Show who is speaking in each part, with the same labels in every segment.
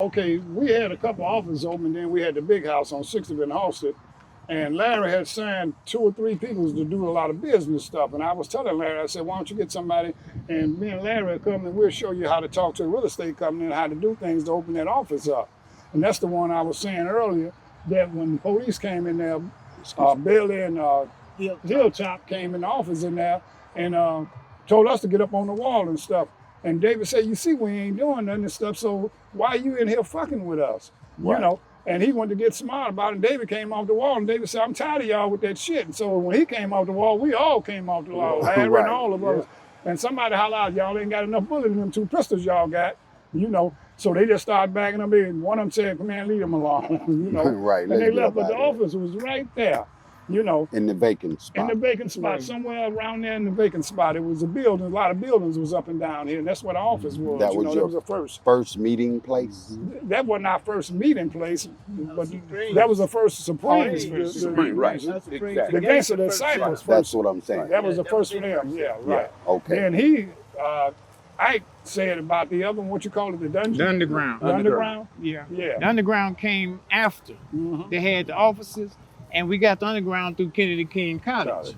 Speaker 1: Okay, we had a couple offices open, and then we had the big house on 60th and Halsted. And Larry had signed 2 or 3 people to do a lot of business stuff. And I was telling Larry, I said, why don't you get somebody, and me and Larry will come and we'll show you how to talk to a real estate company and how to do things to open that office up. And that's the one I was saying earlier, that when the police came in there, Billy and Hilltop came in the office in there and told us to get up on the wall and stuff. And David said, you see, we ain't doing nothing and stuff, so why are you in here fucking with us? Right. You know? And he wanted to get smart about it. And David came off the wall, and David said, I'm tired of y'all with that shit. And so when he came off the wall, we all came off the wall, Larry right. And all of us. And somebody hollered out, y'all ain't got enough bullets in them 2 pistols y'all got, you know. So they just started backing them in. One of them said, man, leave them alone, you know.
Speaker 2: Right.
Speaker 1: And they left, but the office was right there. You know,
Speaker 2: in the vacant spot.
Speaker 1: In the vacant spot, right. Somewhere around there in the vacant spot. It was a building, a lot of buildings was up and down here, and that's where the office was.
Speaker 2: That was
Speaker 1: that was the
Speaker 2: first meeting place?
Speaker 1: That wasn't our first meeting place, but that was the first Supreme.
Speaker 2: Supreme, right.
Speaker 1: Exactly. The Gangster Disciples.
Speaker 2: That's what I'm saying.
Speaker 1: That was the first for them, yeah, right.
Speaker 2: Yeah, okay.
Speaker 1: Then Ike said about the other one, what you call it, the dungeon?
Speaker 3: The underground.
Speaker 1: The underground?
Speaker 3: Yeah.
Speaker 1: Yeah.
Speaker 3: The underground came after. They had the offices. And we got the underground through Kennedy King College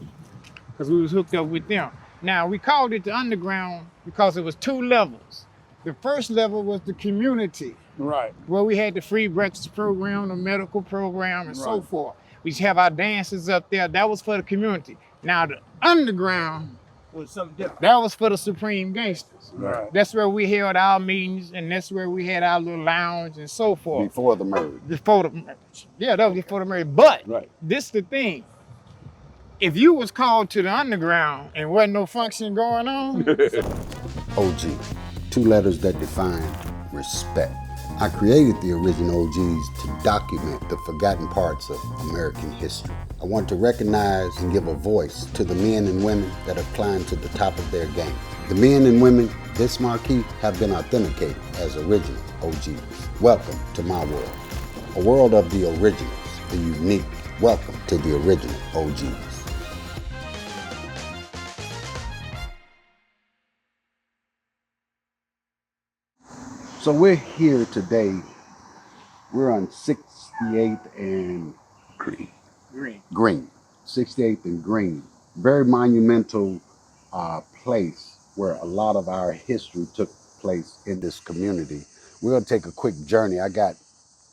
Speaker 3: because we was hooked up with them. Now, we called it the underground because it was 2 levels. The first level was the community.
Speaker 1: Right.
Speaker 3: Where we had the free breakfast program, the medical program, and so forth. We used to have our dances up there. That was for the community. Now, the underground was something different. That was for the Supreme Gangsters.
Speaker 1: Right.
Speaker 3: That's where we held our meetings, and that's where we had our little lounge and so forth.
Speaker 2: Before the merge.
Speaker 3: Before the merge. Yeah, that was before the merge. But this the thing. If you was called to the underground and wasn't no function going on.
Speaker 2: OG, 2 letters that define respect. I created the original OGs to document the forgotten parts of American history. I want to recognize and give a voice to the men and women that have climbed to the top of their game. The men and women this marquee have been authenticated as original OGs. Welcome to my world, a world of the originals, the unique. Welcome to the original OGs. So we're here today. We're on 68th and Green. 68th and Green. Very monumental place where a lot of our history took place in this community. We're gonna take a quick journey. I got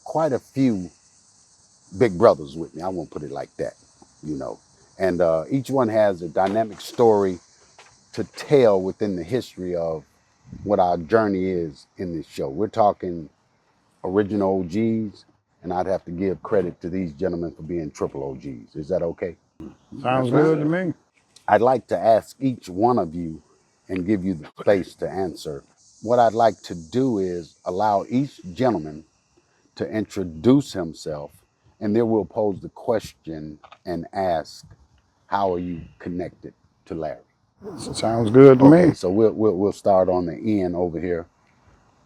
Speaker 2: quite a few big brothers with me. I won't put it like that, you know. And each one has a dynamic story to tell within the history of what our journey is in this show. We're talking original OGs, and I'd have to give credit to these gentlemen for being triple OGs. Is that okay?
Speaker 1: Sounds good to me.
Speaker 2: I'd like to ask each one of you and give you the space to answer. What I'd like to do is allow each gentleman to introduce himself, and then we'll pose the question and ask, how are you connected to Larry?
Speaker 1: Sounds good to me.
Speaker 2: So we'll start on the end over here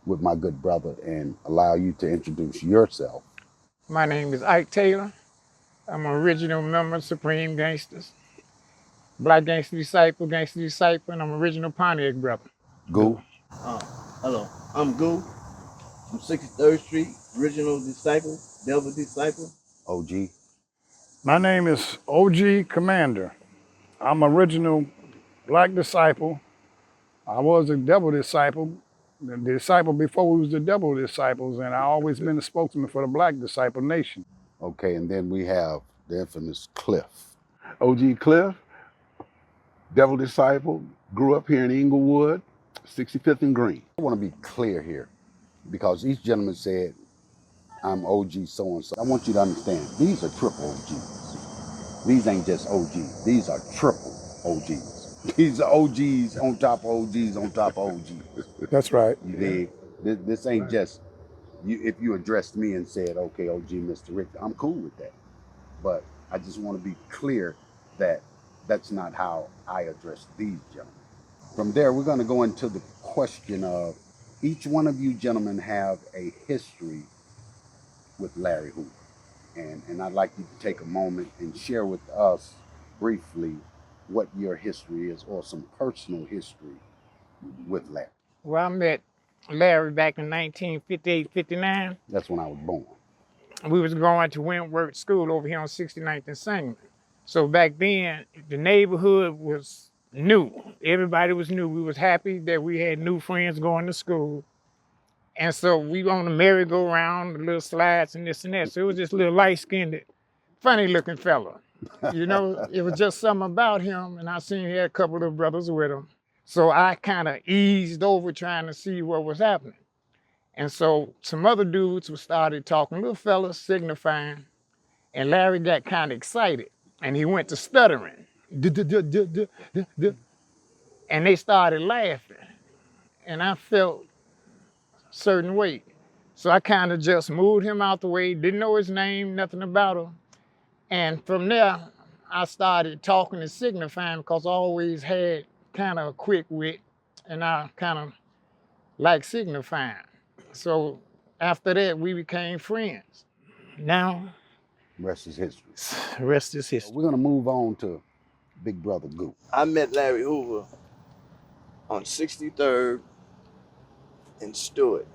Speaker 2: with my good brother and allow you to introduce yourself.
Speaker 3: My name is Ike Taylor. I'm an original member of Supreme Gangsters. Black Gangster Disciple, and I'm original Pontiac brother.
Speaker 2: Goo.
Speaker 4: Hello, I'm Goo. I'm 63rd Street, original disciple, devil disciple.
Speaker 2: OG.
Speaker 1: My name is OG Commander. I'm original Black disciple. I was a devil disciple, the disciple before we was the devil disciples, and I always been a spokesman for the Black Disciple Nation.
Speaker 2: Okay, and then we have the infamous Cliff.
Speaker 5: OG Cliff, devil disciple, grew up here in Inglewood, 65th and Green.
Speaker 2: I want to be clear here because each gentleman said, I'm OG so-and-so. I want you to understand, these are triple OGs. These ain't just OGs, these are triple OGs. These are OGs on top of OGs on top of OGs.
Speaker 1: That's right.
Speaker 2: You dig? This ain't just, if you addressed me and said, okay, OG, Mr. Rick, I'm cool with that. But I just want to be clear that that's not how I address these gentlemen. From there, we're going to go into the question of, each one of you gentlemen have a history with Larry Hoover. And I'd like you to take a moment and share with us briefly what your history is or some personal history with Larry.
Speaker 3: Well, I met Larry back in 1958, 59.
Speaker 2: That's when I was born.
Speaker 3: We was going to Wentworth School over here on 69th and Sangamon. So back then, the neighborhood was new. Everybody was new. We was happy that we had new friends going to school. And so we on the merry-go-round, the little slides and this and that. So it was this little light-skinned, funny-looking fella. You know, it was just something about him, and I seen he had a couple of brothers with him. So I kind of eased over trying to see what was happening. And so some other dudes started talking, little fellas signifying, and Larry got kind of excited, and he went to stuttering. And they started laughing, and I felt a certain way. So I kind of just moved him out the way, didn't know his name, nothing about him. And from there, I started talking and signifying because I always had kind of a quick wit, and I kind of like signifying. So after that, we became friends. Now,
Speaker 2: Rest is history.
Speaker 3: the rest is history.
Speaker 2: We're gonna move on to Big Brother Goop.
Speaker 4: I met Larry Hoover on 63rd and Stewart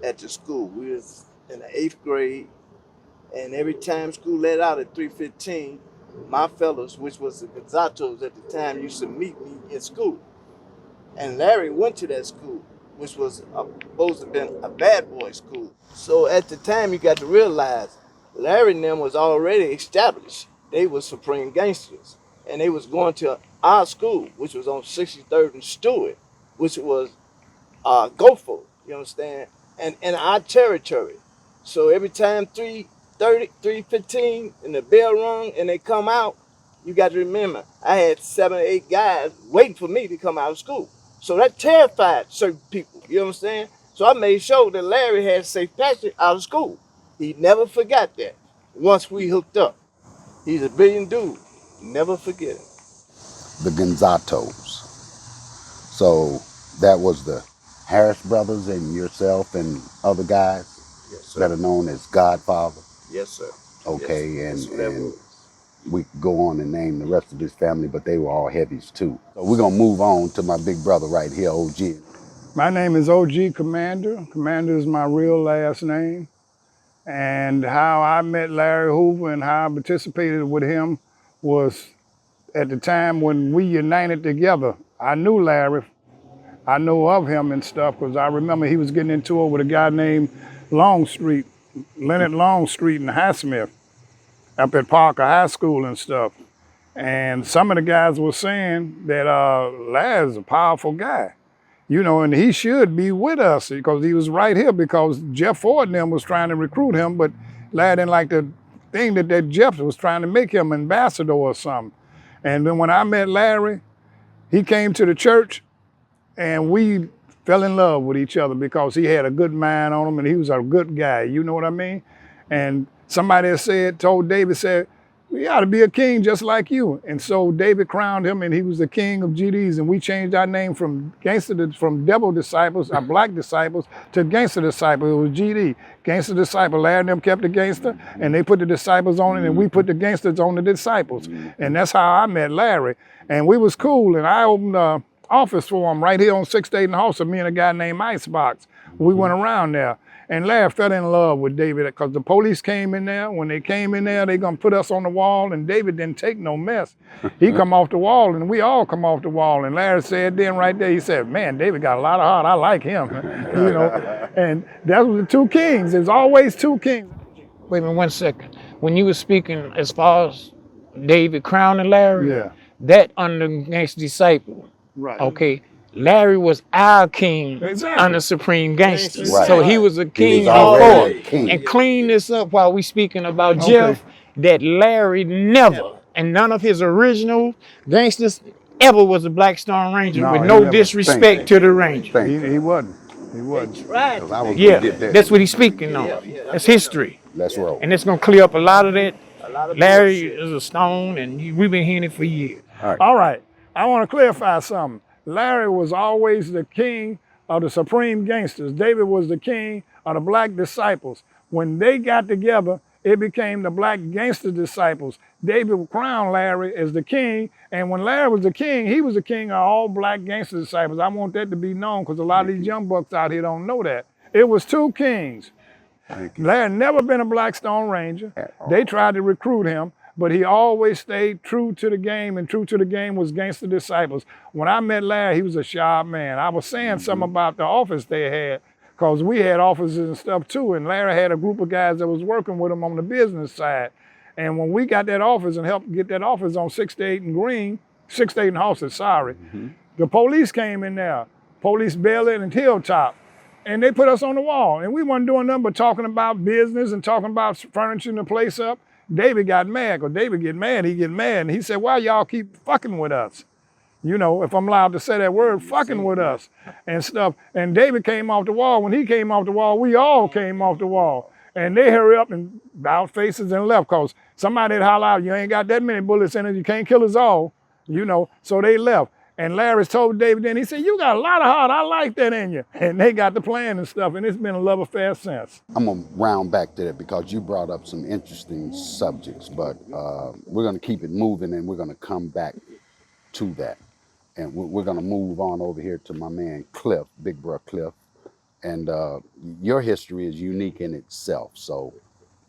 Speaker 4: at the school. We was in the 8th grade, and every time school let out at 3:15, my fellows, which was the Gonzatos at the time, used to meet me in school. And Larry went to that school, which was supposed to have been a bad boy school. So at the time, you got to realize Larry and them was already established. They was supreme gangsters. And they was going to our school, which was on 63rd and Stewart, which was Gopher, you understand, and in our territory. So every time 3:30, 3:15, and the bell rung and they come out, you got to remember, I had 7 or 8 guys waiting for me to come out of school. So that terrified certain people, you understand? So I made sure that Larry had safe passage out of school. He never forgot that once we hooked up. He's a brilliant dude. Never forget it.
Speaker 2: The Gonzatos. So that was the Harris brothers and yourself and other guys
Speaker 4: Yes, sir.
Speaker 2: that are known as Godfather.
Speaker 4: Yes, sir.
Speaker 2: Okay,
Speaker 4: Yes, that's what that
Speaker 2: and
Speaker 4: was.
Speaker 2: we could go on and name the rest of this family, but they were all heavies too. So we're gonna move on to my big brother right here, OG.
Speaker 1: My name is OG Commander. Commander is my real last name. And how I met Larry Hoover and how I participated with him was at the time when we united together. I knew Larry. I know of him and stuff because I remember he was getting into it with a guy named Longstreet, Leonard Longstreet in Highsmith, up at Parker High School and stuff. And some of the guys were saying that Larry's a powerful guy. You know, and he should be with us because he was right here because Jeff Ford and them was trying to recruit him, but Larry didn't like the thing that Jeff was trying to make him ambassador or something. And then when I met Larry, he came to the church and we fell in love with each other because he had a good mind on him and he was a good guy, you know what I mean? And somebody told David, said, we ought to be a king just like you. And so David crowned him and he was the king of GDs. And we changed our name from devil disciples, our black disciples, to gangster disciples. It was GD, gangster disciple. Larry and them kept the gangster and they put the disciples on it and we put the gangsters on the disciples. And that's how I met Larry. And we was cool and I opened an office for him right here on 6th State and Hawthorne, me and a guy named Icebox. We went around there. And Larry fell in love with David because the police came in there. When they came in there, they gonna put us on the wall and David didn't take no mess. He come off the wall and we all come off the wall. And Larry said then right there, he said, man, David got a lot of heart. I like him, you know. And that was the two kings. There's always two kings.
Speaker 3: Wait a minute, 1 second. When you were speaking as far as David crowning Larry,
Speaker 1: Yeah.
Speaker 3: that under Gangster Disciple,
Speaker 1: Right.
Speaker 3: okay, Larry was our king
Speaker 1: Exactly.
Speaker 3: under Supreme Gangsters.
Speaker 2: Right.
Speaker 3: So he was a king
Speaker 2: was already
Speaker 3: before.
Speaker 2: a king.
Speaker 3: And clean this up while we speaking about
Speaker 1: Okay.
Speaker 3: Jeff, that Larry never, and none of his original gangsters ever was a Black Stone Ranger
Speaker 1: No,
Speaker 3: with
Speaker 1: he
Speaker 3: no
Speaker 1: never.
Speaker 3: disrespect to the Ranger.
Speaker 2: Thank you.
Speaker 1: He wasn't. He wasn't.
Speaker 4: Right.
Speaker 2: 'Cause I was
Speaker 3: Yeah,
Speaker 2: gonna get that.
Speaker 3: that's what he's speaking on. That's history.
Speaker 2: Let's roll.
Speaker 3: And it's going to clear up a lot of that.
Speaker 4: A lot of
Speaker 3: Larry
Speaker 4: bullshit.
Speaker 3: is a stone, and we've been hearing it for years.
Speaker 1: All right. I want to clarify something. Larry was always the king of the supreme gangsters. David was the king of the black disciples. When they got together, it became the Black Gangster Disciples. David crowned Larry as the king, and when Larry was the king, he was the king of all Black Gangster Disciples. I want that to be known because a lot of these young bucks out here don't know that. It was two kings. Larry never been a Black Stone Ranger. They tried to recruit him, but he always stayed true to the game, and true to the game was Gangster Disciples. When I met Larry, he was a sharp man. I was saying something about the office they had, because we had offices and stuff too, and Larry had a group of guys that was working with him on the business side. And when we got that office and helped get that office on 68 and Green, 68 and Halsted, sorry, the police came in there, Police Bailey and Hilltop. And they put us on the wall. And we weren't doing nothing but talking about business and talking about furnishing the place up. David got mad, because David get mad, he get mad. And he said, why y'all keep fucking with us? You know, if I'm allowed to say that word, fucking with us and stuff. And David came off the wall. When he came off the wall, we all came off the wall. And they hurry up and bowed faces and left, because somebody had holler out, you ain't got that many bullets in it, you can't kill us all, you know. So they left. And Larry told David then, he said, you got a lot of heart, I like that in you. And they got the plan and stuff, and it's been a love affair since.
Speaker 2: I'm gonna round back to that because you brought up some interesting subjects, but we're gonna keep it moving and we're gonna come back to that. And we're gonna move on over here to my man Cliff, Big Bro Cliff. And your history is unique in itself, so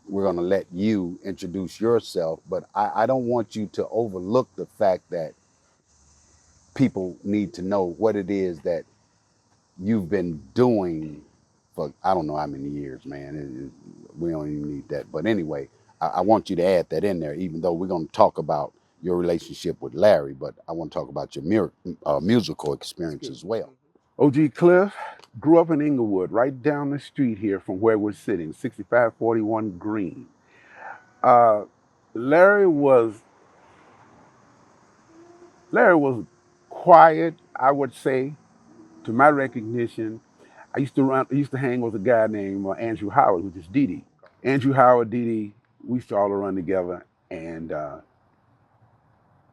Speaker 2: we're gonna let you introduce yourself, but I don't want you to overlook the fact that people need to know what it is that you've been doing for, I don't know how many years, man. We don't even need that. But anyway, I want you to add that in there, even though we're going to talk about your relationship with Larry, but I want to talk about your musical experience as well.
Speaker 5: OG Cliff grew up in Inglewood, right down the street here from where we're sitting, 6541 Green. Larry was quiet, I would say, to my recognition. I used to hang with a guy named Andrew Howard, which is Dee. Andrew Howard, Dee, we used to all run together, and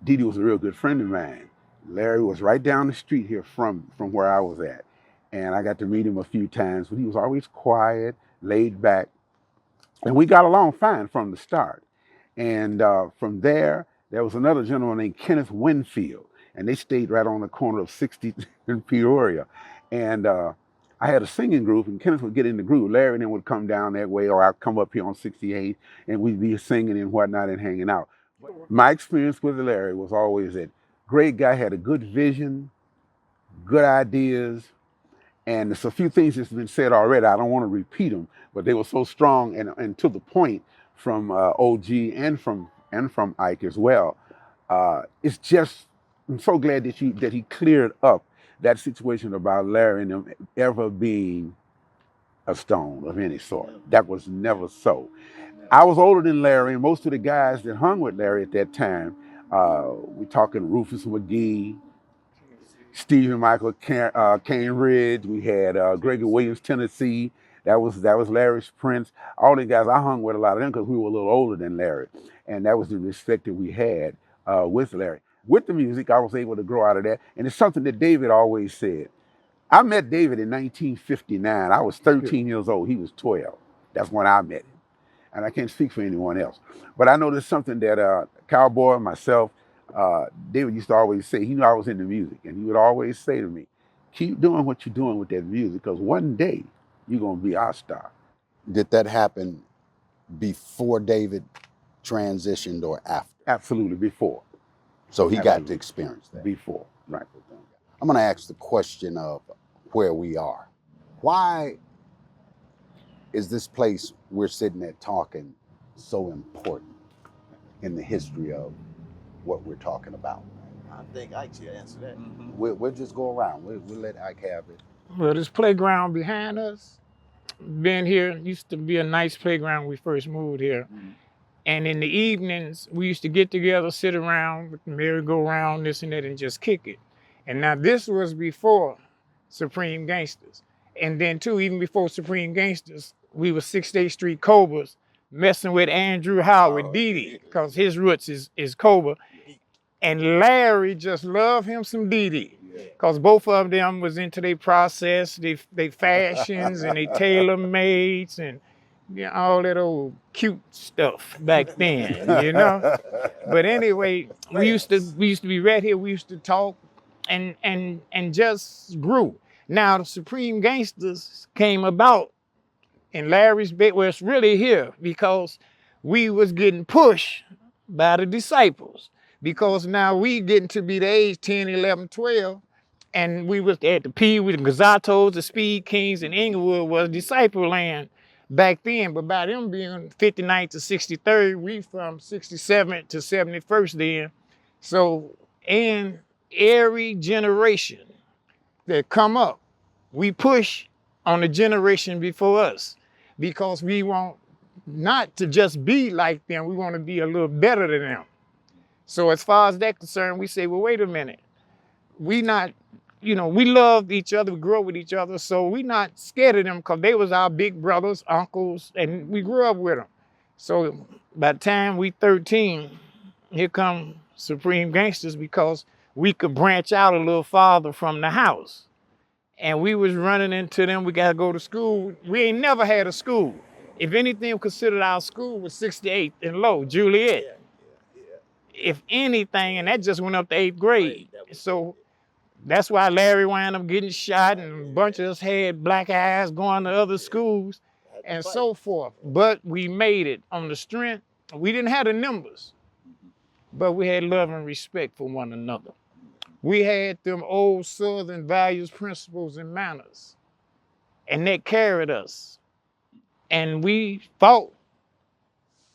Speaker 5: Dee was a real good friend of mine. Larry was right down the street here from where I was at, and I got to meet him a few times, but he was always quiet, laid back, and we got along fine from the start. And from there was another gentleman named Kenneth Winfield, and they stayed right on the corner of 60th and Peoria. And I had a singing group, and Kenneth would get in the group. Larry and then would come down that way, or I'd come up here on 68, and we'd be singing and whatnot and hanging out. My experience with Larry was always that great guy, had a good vision, good ideas, and there's a few things that's been said already. I don't want to repeat them, but they were so strong and to the point from OG and from Ike as well. It's just, I'm so glad that he cleared up that situation about Larry and him ever being a stone of any sort. That was never so. I was older than Larry, and most of the guys that hung with Larry at that time, we're talking Rufus McGee, Stephen Michael Kane Ridge, we had Gregory Williams, Tennessee. That was Larry's Prince. All the guys, I hung with a lot of them because we were a little older than Larry. And that was the respect that we had with Larry. With the music, I was able to grow out of that. And it's something that David always said. I met David in 1959. I was 13 years old. He was 12. That's when I met him. And I can't speak for anyone else. But I know there's something that Cowboy, myself, David used to always say. He knew I was into music. And he would always say to me, keep doing what you're doing with that music, because one day you're going to be our star.
Speaker 2: Did that happen before David transitioned or after?
Speaker 5: Absolutely, before.
Speaker 2: So he got to experience that.
Speaker 5: Before, right.
Speaker 2: I'm going to ask the question of where we are. Why is this place we're sitting at talking so important in the history of what we're talking about?
Speaker 4: I think Ike should answer that.
Speaker 2: We'll just go around. We'll let Ike have it.
Speaker 3: Well, this playground behind us, been here, used to be a nice playground when we first moved here. And in the evenings, we used to get together, sit around with the merry-go-round, this and that, and just kick it. And now this was before Supreme Gangsters. And then too, even before Supreme Gangsters, we were 68th Street Cobras messing with Andrew Howard, Dee, because his roots is Cobra. And Larry just loved him some Dee, because both of them was into their process, they fashions and they tailor-mades, and Yeah, all that old cute stuff back then, you know. But anyway, we used to be right here. We used to talk, and just grew. Now the Supreme Gangsters came about in Larry's bed. Well, it's really here because we was getting pushed by the disciples. Because now we getting to be the age 10, 11, 12, and we was at the P with the Gazatos, the Speed Kings, and Inglewood was disciple land back then. But by them being 59th to 63rd, we from 67th to 71st then. So in every generation that come up, we push on the generation before us because we want not to just be like them, we want to be a little better than them. So as far as that's concerned, we say, well, wait a minute. We not, we love each other, we grew up with each other, so we not scared of them because they was our big brothers, uncles, and we grew up with them. So by the time we 13, here come Supreme Gangsters because we could branch out a little farther from the house. And we was running into them, we gotta go to school. We ain't never had a school. If anything considered our school was 68th and low, Juliet. If anything, and that just went up to 8th grade. So that's why Larry wound up getting shot and a bunch of us had black eyes going to other schools and so forth. But we made it on the strength. We didn't have the numbers, but we had love and respect for one another. We had them old Southern values, principles, and manners, and that carried us. And we fought,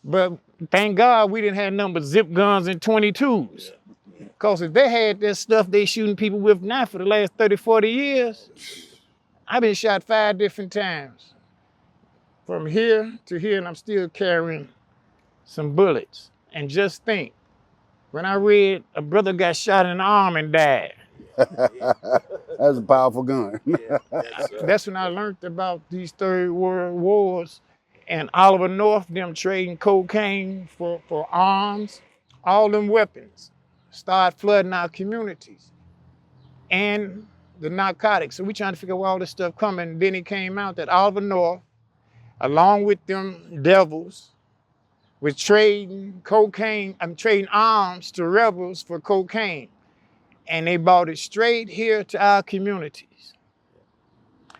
Speaker 3: but thank God we didn't have nothing but zip guns and 22s. Because if they had that stuff they shooting people with now for the last 30, 40 years, I've been shot 5 different times. From here to here, and I'm still carrying some bullets. And just think, when I read a brother got shot in the arm and died.
Speaker 2: That's a powerful gun.
Speaker 3: That's when I learned about these Third World Wars and Oliver North, them trading cocaine for arms, all them weapons. Start flooding our communities and the narcotics. So we trying to figure out where all this stuff coming. Then it came out that Oliver North, along with them devils, was trading trading arms to rebels for cocaine. And they brought it straight here to our communities.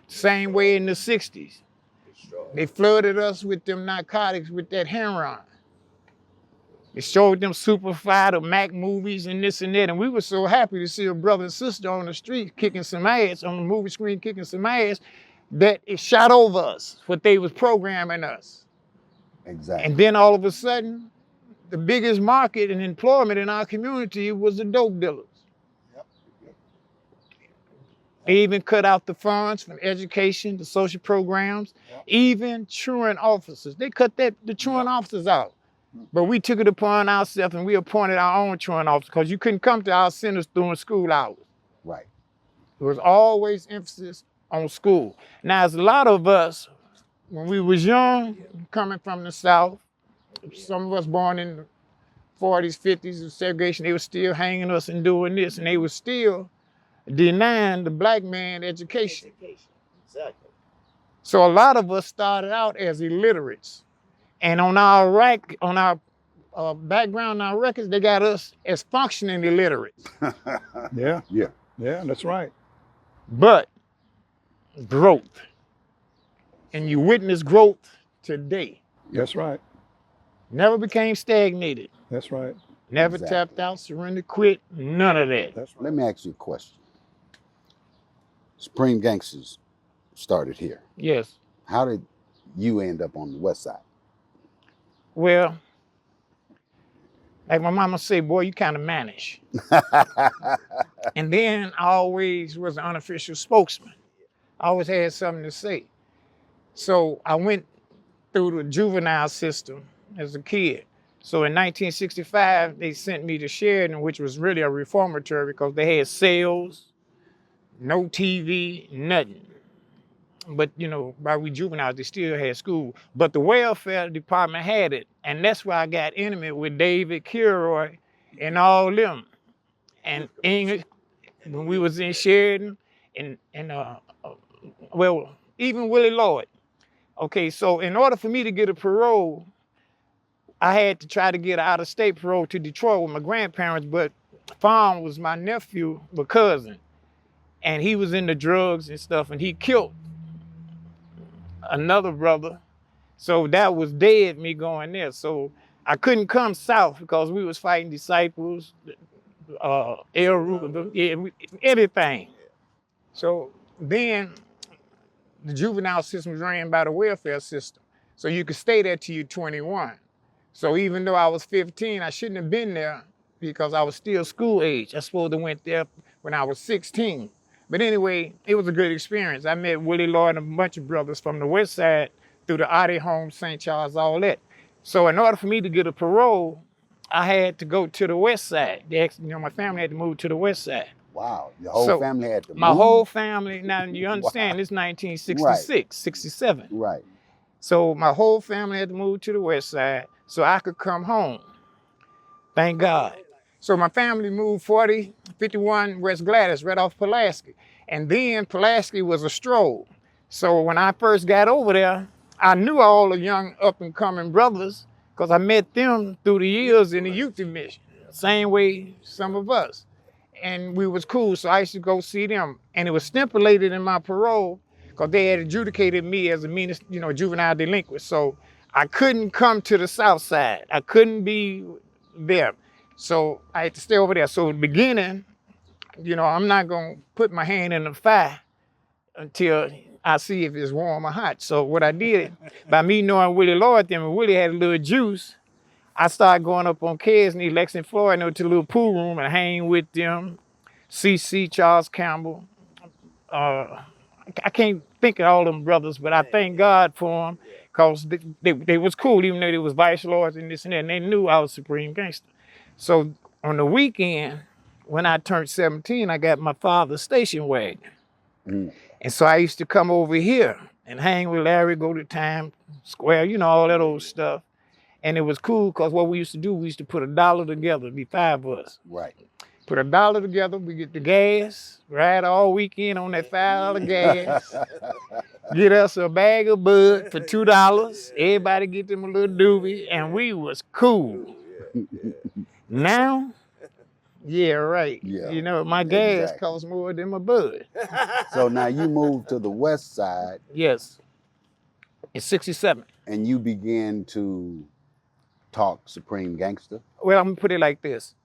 Speaker 3: Same way in the 60s. They flooded us with them narcotics with that heroin. They showed them Superfly, the Mac movies and this and that. And we were so happy to see a brother and sister on the street kicking some ass, on the movie screen kicking some ass, that it shot over us, what they was programming us.
Speaker 2: Exactly.
Speaker 3: And then all of a sudden, the biggest market and employment in our community was the dope dealers. They even cut out the funds from education, the social programs, even truant officers. They cut the truant officers out. But we took it upon ourselves and we appointed our own truant officers because you couldn't come to our centers during school hours.
Speaker 2: Right.
Speaker 3: There was always emphasis on school. Now, there's a lot of us, when we was young, coming from the South, some of us born in the 40s, 50s of segregation, they were still hanging us and doing this, and they were still denying the black man education.
Speaker 4: Exactly.
Speaker 3: So a lot of us started out as illiterates. And on our background, our records, they got us as functioning illiterates.
Speaker 1: Yeah,
Speaker 2: Yeah.
Speaker 1: yeah, that's right.
Speaker 3: But growth. And you witness growth today.
Speaker 1: That's right.
Speaker 3: Never became stagnated.
Speaker 1: That's right.
Speaker 3: Never
Speaker 2: Exactly.
Speaker 3: tapped out, surrendered, quit, none of that.
Speaker 1: That's right.
Speaker 2: Let me ask you a question. Supreme Gangsters started here.
Speaker 3: Yes.
Speaker 2: How did you end up on the west side?
Speaker 3: Well, like my mama say, boy, you kind of manage. And then I always was an unofficial spokesman. I always had something to say. So I went through the juvenile system as a kid. So in 1965, they sent me to Sheridan, which was really a reformatory because they had cells, no TV, nothing. But, by we juveniles, they still had school. But the welfare department had it. And that's why I got intimate with David Kilroy and all them. And English, when we was in Sheridan, and even Willie Lloyd. Okay, so in order for me to get a parole, I had to try to get an out-of-state parole to Detroit with my grandparents, but Fawn was my nephew, my cousin, and he was into drugs and stuff, and he killed another brother. So that was dead, me going there. So I couldn't come south because we was fighting disciples, everything. So then the juvenile system was ran by the welfare system. So you could stay there till you're 21. So even though I was 15, I shouldn't have been there because I was still school age. I supposed to went there when I was 16. But anyway, it was a good experience. I met Willie Lloyd and a bunch of brothers from the west side through the Oddie home, St. Charles, all that. So in order for me to get a parole, I had to go to the west side. My family had to move to the west side.
Speaker 2: Wow, your whole family had to move?
Speaker 3: My whole family, now you understand, This 1966,
Speaker 2: Right.
Speaker 3: 67.
Speaker 2: Right.
Speaker 3: So my whole family had to move to the west side so I could come home. Thank God. So my family moved 51 West Gladys, right off Pulaski. And then Pulaski was a stroll. So when I first got over there, I knew all the young up-and-coming brothers because I met them through the years in the youth mission. Same way some of us. And we was cool, so I used to go see them. And it was stipulated in my parole because they had adjudicated me as a juvenile delinquent. So I couldn't come to the south side. I couldn't be there. So I had to stay over there. So in the beginning, I'm not gonna put my hand in the fire until I see if it's warm or hot. So what I did, by me knowing Willie Lloyd them, and Willie had a little juice, I started going up on Kesney, Lexington, Florida, to the little pool room and hang with them. CC, Charles Campbell. I can't think of all them brothers, but I thank God for them because they was cool, even though they was vice lords and this and that, and they knew I was supreme gangster. So on the weekend, when I turned 17, I got my father's station wagon. Mm. And so I used to come over here and hang with Larry, go to Times Square, all that old stuff. And it was cool because what we used to do, we used to put $1 together, it'd be 5 of us.
Speaker 2: Right.
Speaker 3: Put $1 together, we get the gas, ride all weekend on that $5 gas. Get us a bag of bud for $2. Everybody get them a little doobie, and we was cool. Now, yeah, right.
Speaker 2: Yeah,
Speaker 3: my gas costs more than my bud.
Speaker 2: So now you moved to the west side.
Speaker 3: Yes. In 67.
Speaker 2: And you began to talk Supreme Gangster?
Speaker 3: Well, I'm gonna put it like this.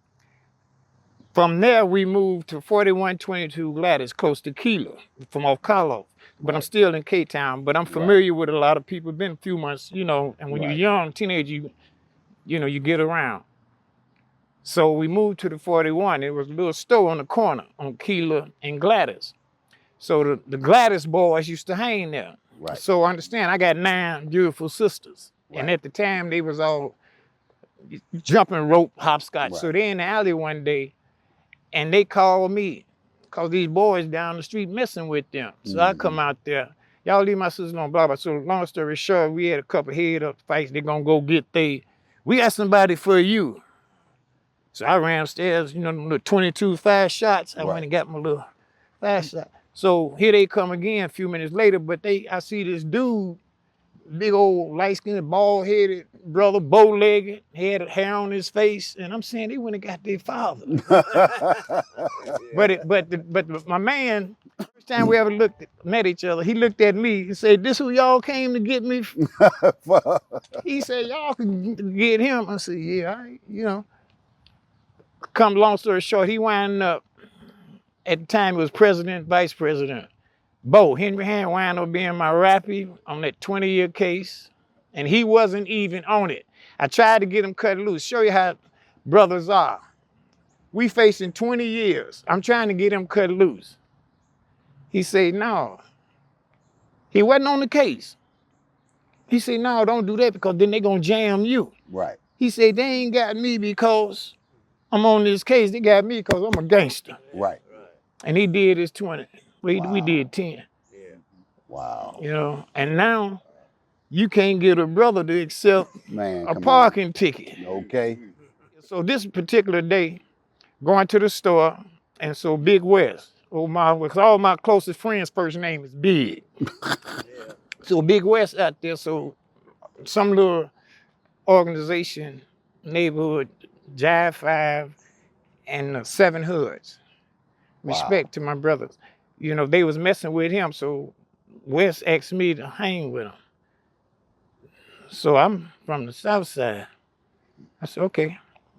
Speaker 3: From there, we moved to 4122 Gladys, close to Keeler, from off Carlo. But I'm still in K-Town, but I'm familiar with a lot of people, been a few months, and when you're young, teenage, you get around. So we moved to the 41. It was a little store on the corner on Keeler and Gladys. So the Gladys boys used to hang there.
Speaker 2: Right.
Speaker 3: So understand, I got 9 beautiful sisters. Right. And at the time, they was all jumping rope, hopscotch. Right. So they in the alley one day, and they called me because these boys down the street messing with them. So I come out there, y'all leave my sisters alone, blah, blah. So long story short, we had a couple head-up fights. They're going to go get we got somebody for you. So I ran upstairs, the 22 fast shots. I went and got my little fast shot. So here they come again a few minutes later, but I see this dude, big old light-skinned, bald-headed brother, bow-legged, had hair on his face, and I'm saying they went and got their father. But my man, first time we ever met each other, he looked at me and said, "This who y'all came to get me?" He said, "Y'all can get him." I said, "Yeah, all right, Come long story short, he wound up, at the time it was president, vice president. Henry Hand wound up being my rappy on that 20-year case, and he wasn't even on it. I tried to get him cut loose, show you how brothers are. We facing 20 years. I'm trying to get him cut loose. He said, no. He wasn't on the case. He said, no, don't do that because then they're going to jam you.
Speaker 2: Right.
Speaker 3: He said, they ain't got me because I'm on this case. They got me because I'm a gangster.
Speaker 2: Right.
Speaker 3: And he did his 20. We did 10.
Speaker 4: Yeah.
Speaker 3: Wow. And now you can't get a brother to accept a parking ticket.
Speaker 2: Okay.
Speaker 3: So this particular day, going to the store, and so Big West, because all my closest friends' first name is Big. So Big West out there, so some little organization, neighborhood, Jive 5 and 7 Hoods. Respect to my brothers. You know, they was messing with him, so West asked me to hang with him. So I'm from the south side. I said, okay.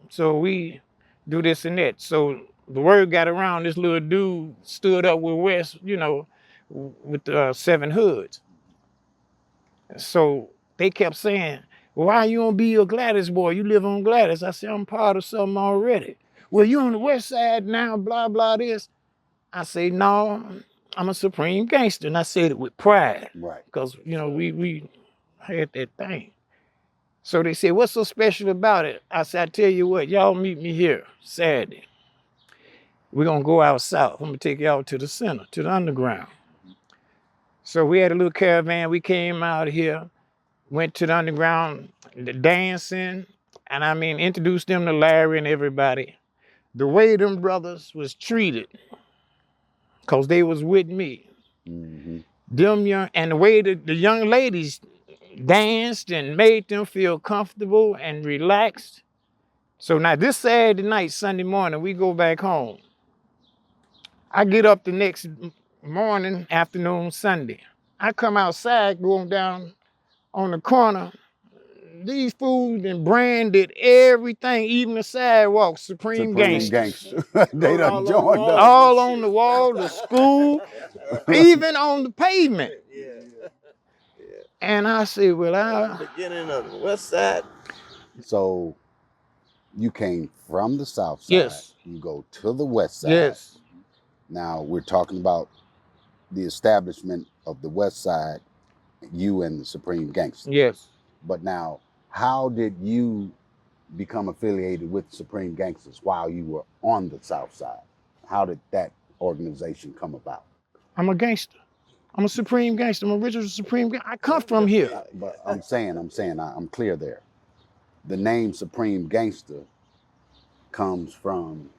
Speaker 3: So we do this and that. So the word got around, this little dude stood up with West, you know, with the 7 Hoods. So they kept saying, why you don't be your Gladys boy? You live on Gladys. I said, I'm part of something already. Well, you on the west side now, blah, blah, this. I say, no, I'm a supreme gangster. And I said it with pride.
Speaker 2: Right.
Speaker 3: Because, you know, we had that thing. So they said, what's so special about it? I said, I tell you what, y'all meet me here Saturday. We're going to go out south. I'm going to take y'all to the center, to the underground. So we had a little caravan. We came out here, went to the underground, the dancing, and I mean, introduced them to Larry and everybody. The way them brothers was treated, because they was with me.
Speaker 2: Mm-hmm.
Speaker 3: Them young, and the way the young ladies danced and made them feel comfortable and relaxed. So now this Saturday night, Sunday morning, we go back home. I get up the next morning, afternoon, Sunday. I come outside, going down on the corner. These fools and branded everything, even the sidewalks, Supreme Gangsters.
Speaker 2: They done joined us.
Speaker 3: All on the wall, the school, even on the pavement.
Speaker 4: Yeah.
Speaker 3: And I said, well,
Speaker 4: Beginning of the west side.
Speaker 2: So you came from the south side.
Speaker 3: Yes.
Speaker 2: You go to the west side.
Speaker 3: yes,
Speaker 2: Now we're talking about the establishment of the west side, you and the Supreme Gangster.
Speaker 3: yes.
Speaker 2: But now, how did you become affiliated with Supreme Gangsters while you were on the south side? How did that organization come about?
Speaker 3: I'm a gangster. I'm a Supreme Gangster. I'm a original Supreme Gangster. I come from here.
Speaker 2: But I'm clear there. The name Supreme Gangster comes from.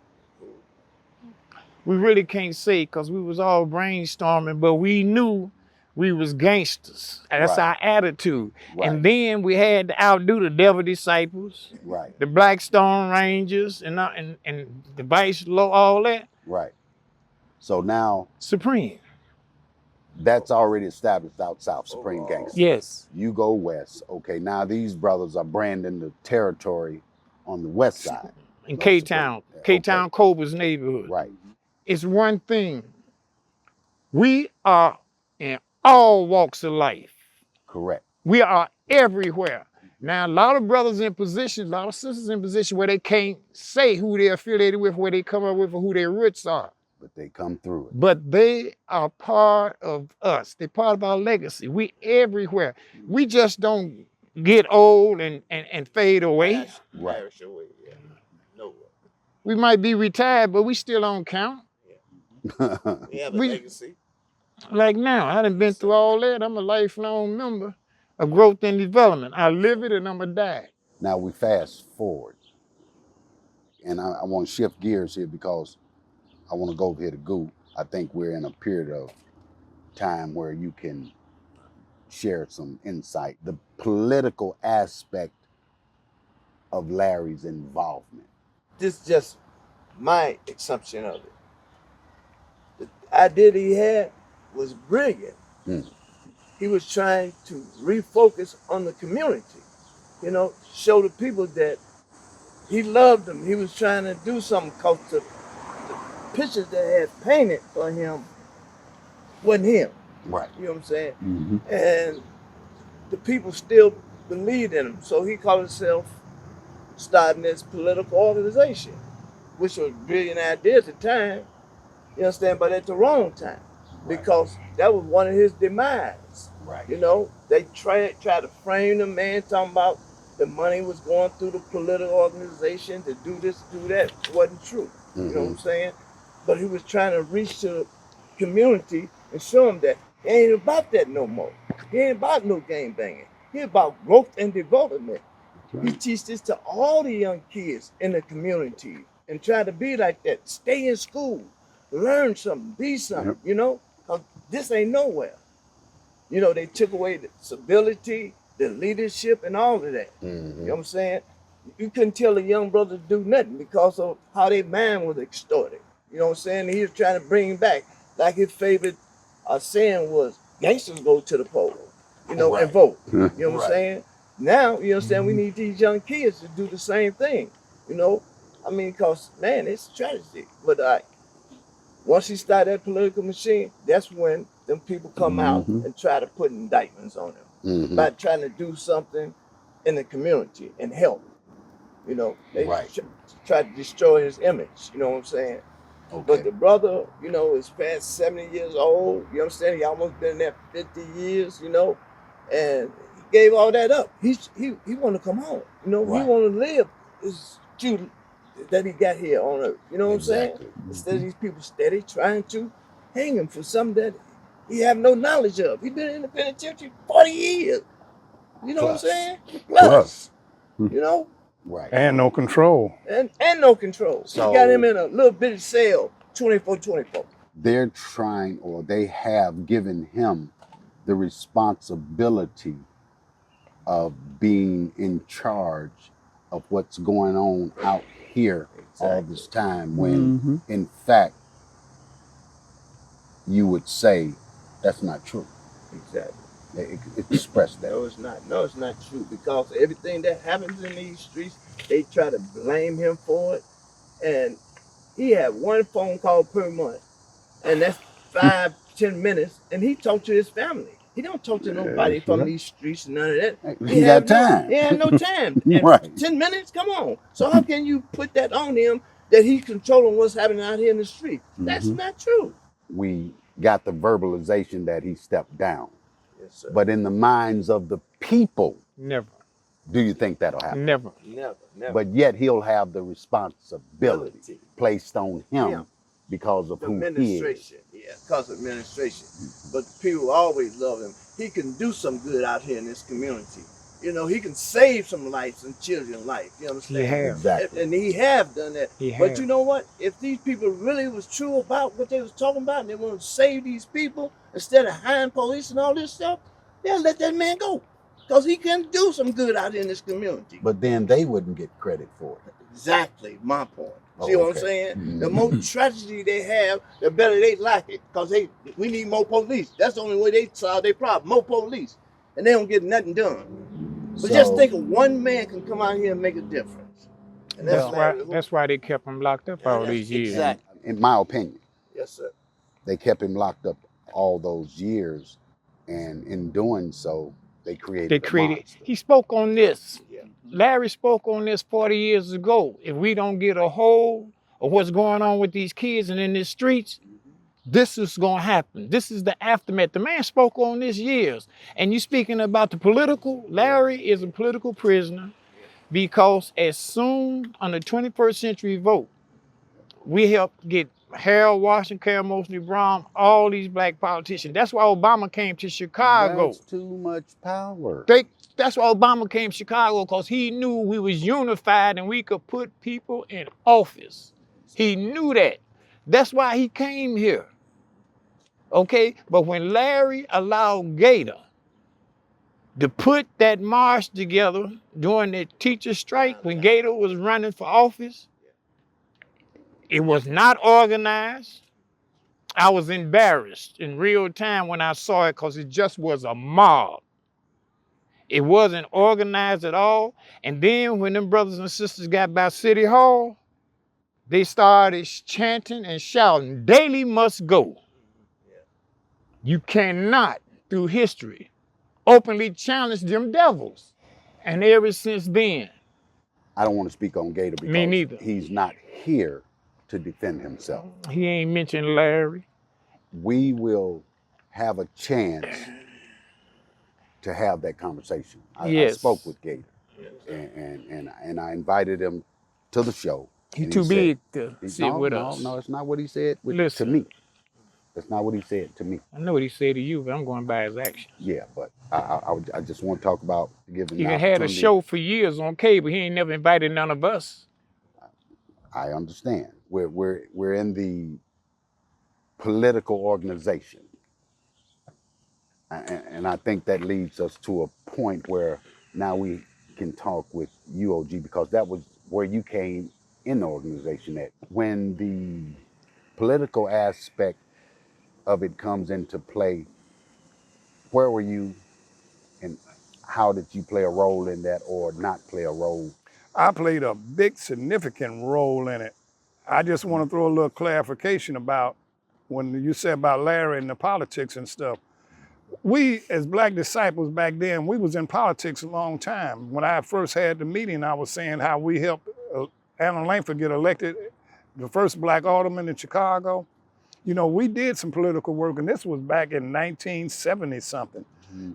Speaker 3: We really can't say because we was all brainstorming, but we knew we was gangsters. That's
Speaker 2: Right.
Speaker 3: our attitude.
Speaker 2: Right.
Speaker 3: And then we had to outdo the Devil Disciples,
Speaker 2: Right,
Speaker 3: the Blackstone Rangers, and the Vice Law, all that.
Speaker 2: right. So now
Speaker 3: Supreme.
Speaker 2: that's already established out south, Supreme Gangster.
Speaker 3: Yes.
Speaker 2: You go west. Okay, now these brothers are branding the territory on the west side.
Speaker 3: In
Speaker 2: Of
Speaker 3: K-Town.
Speaker 2: Supreme.
Speaker 3: K-Town
Speaker 2: Okay.
Speaker 3: Cobra's neighborhood.
Speaker 2: Right.
Speaker 3: It's one thing. We are in all walks of life.
Speaker 2: Correct.
Speaker 3: We are everywhere. Now, a lot of brothers in position, a lot of sisters in position where they can't say who they're affiliated with, where they come up with, or who their roots are.
Speaker 2: But they come through it.
Speaker 3: But they are part of us. They're part of our legacy. We everywhere. We just don't get old and fade away.
Speaker 2: Right.
Speaker 4: Perish away, yeah. No.
Speaker 3: We might be retired, but we still don't count.
Speaker 4: We have a
Speaker 3: We-
Speaker 4: legacy.
Speaker 3: Like now, I done been through all that. I'm a lifelong member of growth and development. I live it and I'm gonna die.
Speaker 2: Now we fast forward. And I want to shift gears here because I want to go over here to Goo. I think we're in a period of time where you can share some insight. The political aspect of Larry's involvement.
Speaker 4: This is just my assumption of it. The idea that he had was brilliant. He was trying to refocus on the community, you know, show the people that he loved them. He was trying to do something because the pictures that had painted for him wasn't him.
Speaker 2: Right.
Speaker 4: You know what I'm saying?
Speaker 2: Mm-hmm.
Speaker 4: And the people still believed in him. So he called himself starting this political organization, which was a brilliant idea at the time, you understand, but at the wrong time, because that was one of his demise.
Speaker 2: Right.
Speaker 4: You know, they tried to frame the man talking about the money was going through the political organization to do this, do that. It wasn't true.
Speaker 2: Mm-hmm.
Speaker 4: You know what I'm saying? But he was trying to reach to the community and show them that it ain't about that no more. He ain't about no game banging. He about growth and development.
Speaker 2: Right.
Speaker 4: He teach this to all the young kids in the community and try to be like that. Stay in school, learn something, be something,
Speaker 2: Yep.
Speaker 4: you know? 'Cause this ain't nowhere. You know, they took away the stability, the leadership, and all of that. You know what I'm saying? You couldn't tell a young brother to do nothing because of how their mind was extorted. You know what I'm saying? He was trying to bring back, like his favorite saying was, gangsters go to the polls, you know, and vote. You know what I'm saying? Now, you know what I'm saying, we need these young kids to do the same thing, you know? I mean, because, man, it's a tragedy. But once he started that political machine, that's when them people come out and try to put indictments on him by trying to do something in the community and help. You know, they try to destroy his image, you know what I'm saying?
Speaker 2: Okay.
Speaker 4: But the brother, you know, is past 70 years old, you understand? He almost been there 50 years, you know, and he gave all that up. He want to come home, you know, he want to live his duty that he got here on earth, you know what I'm saying? Instead of these people steady trying to hang him for something that he have no knowledge of. He been in the penitentiary 40 years, you know what I'm saying? Plus. You know?
Speaker 2: Right.
Speaker 1: And no control.
Speaker 4: And no control. So you got him in a little bitty cell, 24/24.
Speaker 2: They're trying, or they have given him the responsibility of being in charge of what's going on out here all this time, when in fact you would say that's not true.
Speaker 4: Exactly.
Speaker 2: Express that.
Speaker 4: No, it's not. No, it's not true, because everything that happens in these streets, they try to blame him for it. And he had one phone call per month, and that's 5-10 minutes, and he talked to his family. He don't talk to nobody from these streets, none of that.
Speaker 2: He got time.
Speaker 4: He had no time. And
Speaker 2: Right.
Speaker 4: 10 minutes? Come on. So how can you put that on him, that he's controlling what's happening out here in the street? That's not true.
Speaker 2: We got the verbalization that he stepped down.
Speaker 4: Yes, sir.
Speaker 2: But in the minds of the people,
Speaker 3: Never.
Speaker 2: do you think that'll happen?
Speaker 3: Never.
Speaker 4: Never.
Speaker 2: But yet he'll have the responsibility placed on him because of
Speaker 4: The
Speaker 2: who he is.
Speaker 4: administration, because of administration. But people always love him. He can do some good out here in this community. You know, he can save some lives and children's life. You understand?
Speaker 3: He have.
Speaker 2: Exactly.
Speaker 4: And he have done that.
Speaker 3: He
Speaker 4: But
Speaker 3: have.
Speaker 4: you know what? If these people really was true about what they was talking about, and they want to save these people instead of hiring police and all this stuff, they'll let that man go. Because he can do some good out in this community.
Speaker 2: But then they wouldn't get credit for it.
Speaker 4: Exactly my point. See what I'm saying? The more tragedy they have, the better they like it. Because we need more police. That's the only way they solve their problem. More police. And they don't get nothing done. But just think of one man can come out here and make a difference. And
Speaker 3: That's why they kept him locked up all these years.
Speaker 4: Exactly.
Speaker 2: In my opinion,
Speaker 4: Yes, sir.
Speaker 2: they kept him locked up all those years, and in doing so, they created a monster.
Speaker 3: He spoke on this.
Speaker 4: Yeah.
Speaker 3: Larry spoke on this 40 years ago. If we don't get a hold of what's going on with these kids and in the streets, this is going to happen. This is the aftermath. The man spoke on this years. And you speaking about the political, Larry is a political prisoner, because as soon on the 21st century vote, we helped get Harold Washington, Carol Mosley Brown, all these black politicians. That's why Obama came to Chicago.
Speaker 2: That's too much power.
Speaker 3: That's why Obama came to Chicago, because he knew we was unified and we could put people in office. He knew that. That's why he came here. Okay, but when Larry allowed Gator to put that march together during the teacher strike, when Gator was running for office, it was not organized. I was embarrassed in real time when I saw it, because it just was a mob. It wasn't organized at all. And then when them brothers and sisters got by City Hall, they started chanting and shouting, "Daily must go." You cannot, through history, openly challenge them devils. And ever since then.
Speaker 2: I don't want to speak on Gator because
Speaker 3: Me neither.
Speaker 2: he's not here to defend himself.
Speaker 3: He ain't mentioned Larry.
Speaker 2: We will have a chance to have that conversation. I spoke with Gator, and I invited him to the show.
Speaker 3: He's too big to sit with us.
Speaker 2: No, it's not what he said to me. That's not what he said to me.
Speaker 3: I know what he said to you, but I'm going by his actions.
Speaker 2: Yeah, but I just want to talk about giving.
Speaker 3: He had a show for years on cable. He ain't never invited none of us.
Speaker 2: I understand. We're in the political organization. And I think that leads us to a point where now we can talk with UOG, because that was where you came in the organization at. When the political aspect of it comes into play, where were you and how did you play a role in that or not play a role?
Speaker 1: I played a big, significant role in it. I just want to throw a little clarification about when you said about Larry and the politics and stuff. We, as Black disciples back then, we was in politics a long time. When I first had the meeting, I was saying how we helped Anna Langford get elected, the first Black alderman in Chicago. You know, we did some political work, and this was back in 1970 something,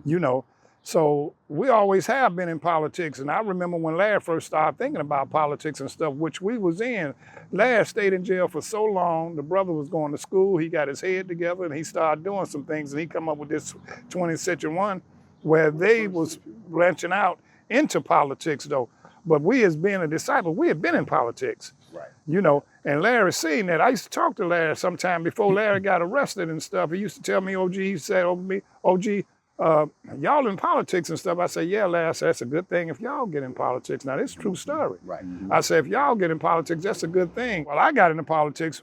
Speaker 1: you know. So we always have been in politics. And I remember when Larry first started thinking about politics and stuff, which we was in. Larry stayed in jail for so long. The brother was going to school. He got his head together and he started doing some things. And he come up with this 20th Century One where they was branching out into politics though. But we as being a disciple, we had been in politics.
Speaker 2: Right.
Speaker 1: You know, and Larry seen that. I used to talk to Larry sometime before Larry got arrested and stuff. He used to tell me, OG, he said over me, OG, y'all in politics and stuff. I said, yeah, Larry, I said, that's a good thing if y'all get in politics. Now, this is a true story.
Speaker 2: Right.
Speaker 1: I said, if y'all get in politics, that's a good thing. Well, I got into politics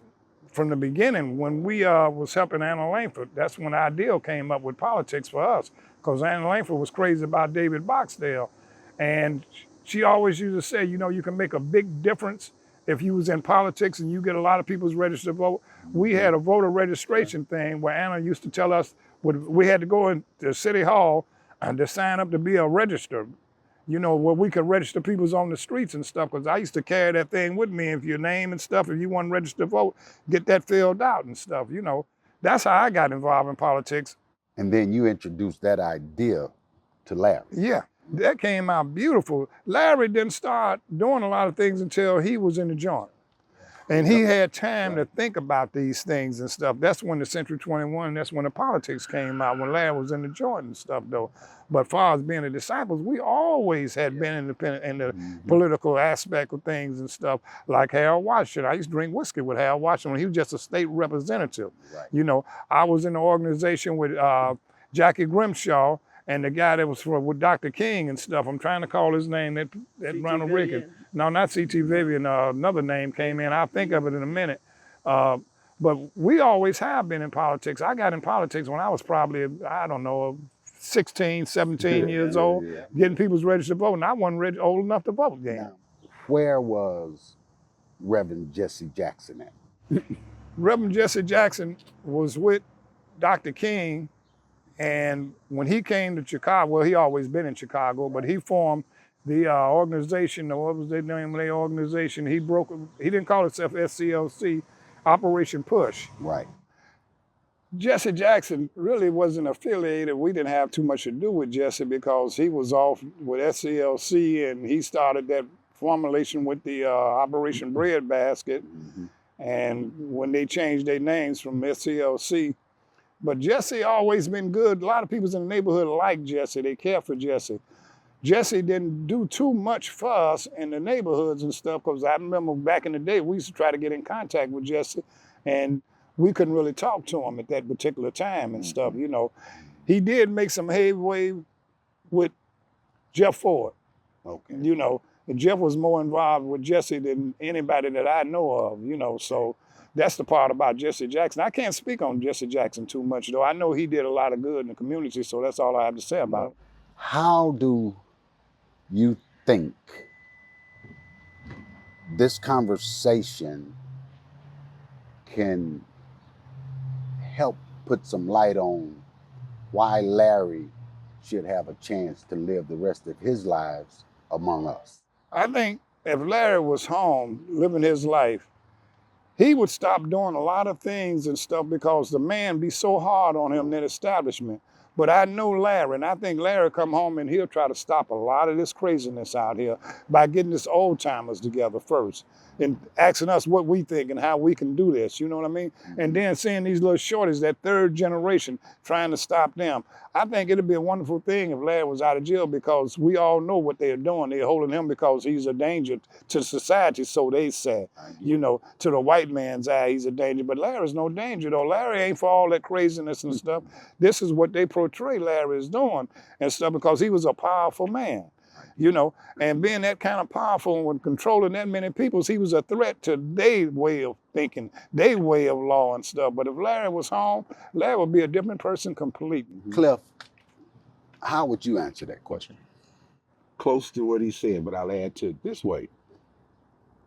Speaker 1: from the beginning when we was helping Anna Langford. That's when our deal came up with politics for us, because Anna Langford was crazy about David Boxdale. And she always used to say, you know, you can make a big difference if you was in politics and you get a lot of people's registered vote. We had a voter registration thing where Anna used to tell us we had to go into City Hall and to sign up to be a register, you know, where we could register people's on the streets and stuff, because I used to carry that thing with me. If your name and stuff, if you want to register to vote, get that filled out and stuff, you know. That's how I got involved in politics.
Speaker 2: And then you introduced that idea to Larry.
Speaker 1: Yeah, that came out beautiful. Larry didn't start doing a lot of things until he was in the joint. And he had time to think about these things and stuff. That's when the Century 21, that's when the politics came out, when Larry was in the joint and stuff though. But as far as being the disciples, we always had been independent in the political aspect of things and stuff, like Harold Washington. I used to drink whiskey with Harold Washington when he was just a state representative.
Speaker 2: Right.
Speaker 1: You know, I was in the organization with Jackie Grimshaw, and the guy that was with Dr. King and stuff. I'm trying to call his name, that Ronald Reagan. No, not C.T. Vivian, another name came in. I'll think of it in a minute. But we always have been in politics. I got in politics when I was probably, I don't know, 16, 17 years old, getting people's registered to vote, and I wasn't old enough to vote yet.
Speaker 2: Now, where was Reverend Jesse Jackson at?
Speaker 1: Reverend Jesse Jackson was with Dr. King. And when he came to Chicago, well, he always been in Chicago, but he formed the organization, what was the name of the organization? He didn't call himself SCLC, Operation Push.
Speaker 2: Right.
Speaker 1: Jesse Jackson really wasn't affiliated. We didn't have too much to do with Jesse because he was off with SCLC and he started that formulation with the Operation Breadbasket. And when they changed their names from SCLC, but Jesse always been good. A lot of people in the neighborhood like Jesse. They care for Jesse. Jesse didn't do too much for us in the neighborhoods and stuff, because I remember back in the day, we used to try to get in contact with Jesse, and we couldn't really talk to him at that particular time and stuff, you know. He did make some headway with Jeff Ford.
Speaker 2: Okay.
Speaker 1: You know, and Jeff was more involved with Jesse than anybody that I know of, you know, so that's the part about Jesse Jackson. I can't speak on Jesse Jackson too much, though. I know he did a lot of good in the community, so that's all I have to say about it.
Speaker 2: How do you think this conversation can help put some light on why Larry should have a chance to live the rest of his lives among us?
Speaker 1: I think if Larry was home living his life, he would stop doing a lot of things and stuff because the man be so hard on him, that establishment. But I know Larry, and I think Larry come home and he'll try to stop a lot of this craziness out here by getting us old timers together first and asking us what we think and how we can do this, you know what I mean? And then seeing these little shorties, that third generation, trying to stop them. I think it'd be a wonderful thing if Larry was out of jail, because we all know what they're doing. They're holding him because he's a danger to society, so they say. You know, to the white man's eye, he's a danger. But Larry's no danger, though. Larry ain't for all that craziness and stuff. This is what they portray Larry as doing and stuff because he was a powerful man, you know, and being that kind of powerful and controlling that many people, he was a threat to their way of thinking, their way of law and stuff. But if Larry was home, Larry would be a different person completely.
Speaker 2: Cliff, how would you answer that question?
Speaker 5: Close to what he said, but I'll add to it this way.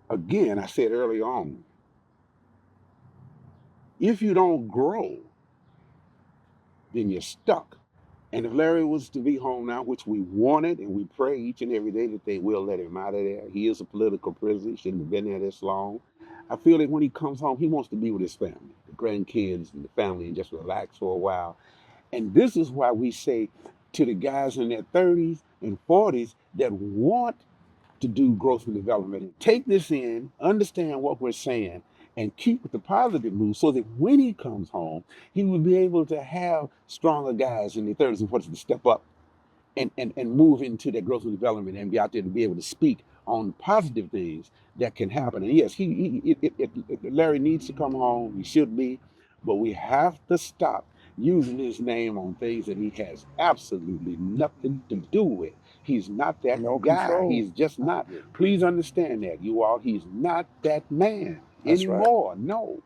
Speaker 5: Again, I said early on, if you don't grow, then you're stuck. And if Larry was to be home now, which we wanted, and we pray each and every day that they will let him out of there. He is a political prisoner. He shouldn't have been there this long. I feel that when he comes home, he wants to be with his family, the grandkids and the family, and just relax for a while. And this is why we say to the guys in their 30s and 40s that want to do growth and development, take this in, understand what we're saying, and keep with the positive mood so that when he comes home, he will be able to have stronger guys in their 30s and 40s to step up and move into that growth and development and be out there to be able to speak on positive things that can happen. And yes, Larry needs to come home. He should be, but we have to stop using his name on things that he has absolutely nothing to do with. He's not that guy.
Speaker 1: Control.
Speaker 5: He's just not. Please understand that, you all. He's not that man anymore. Right. No.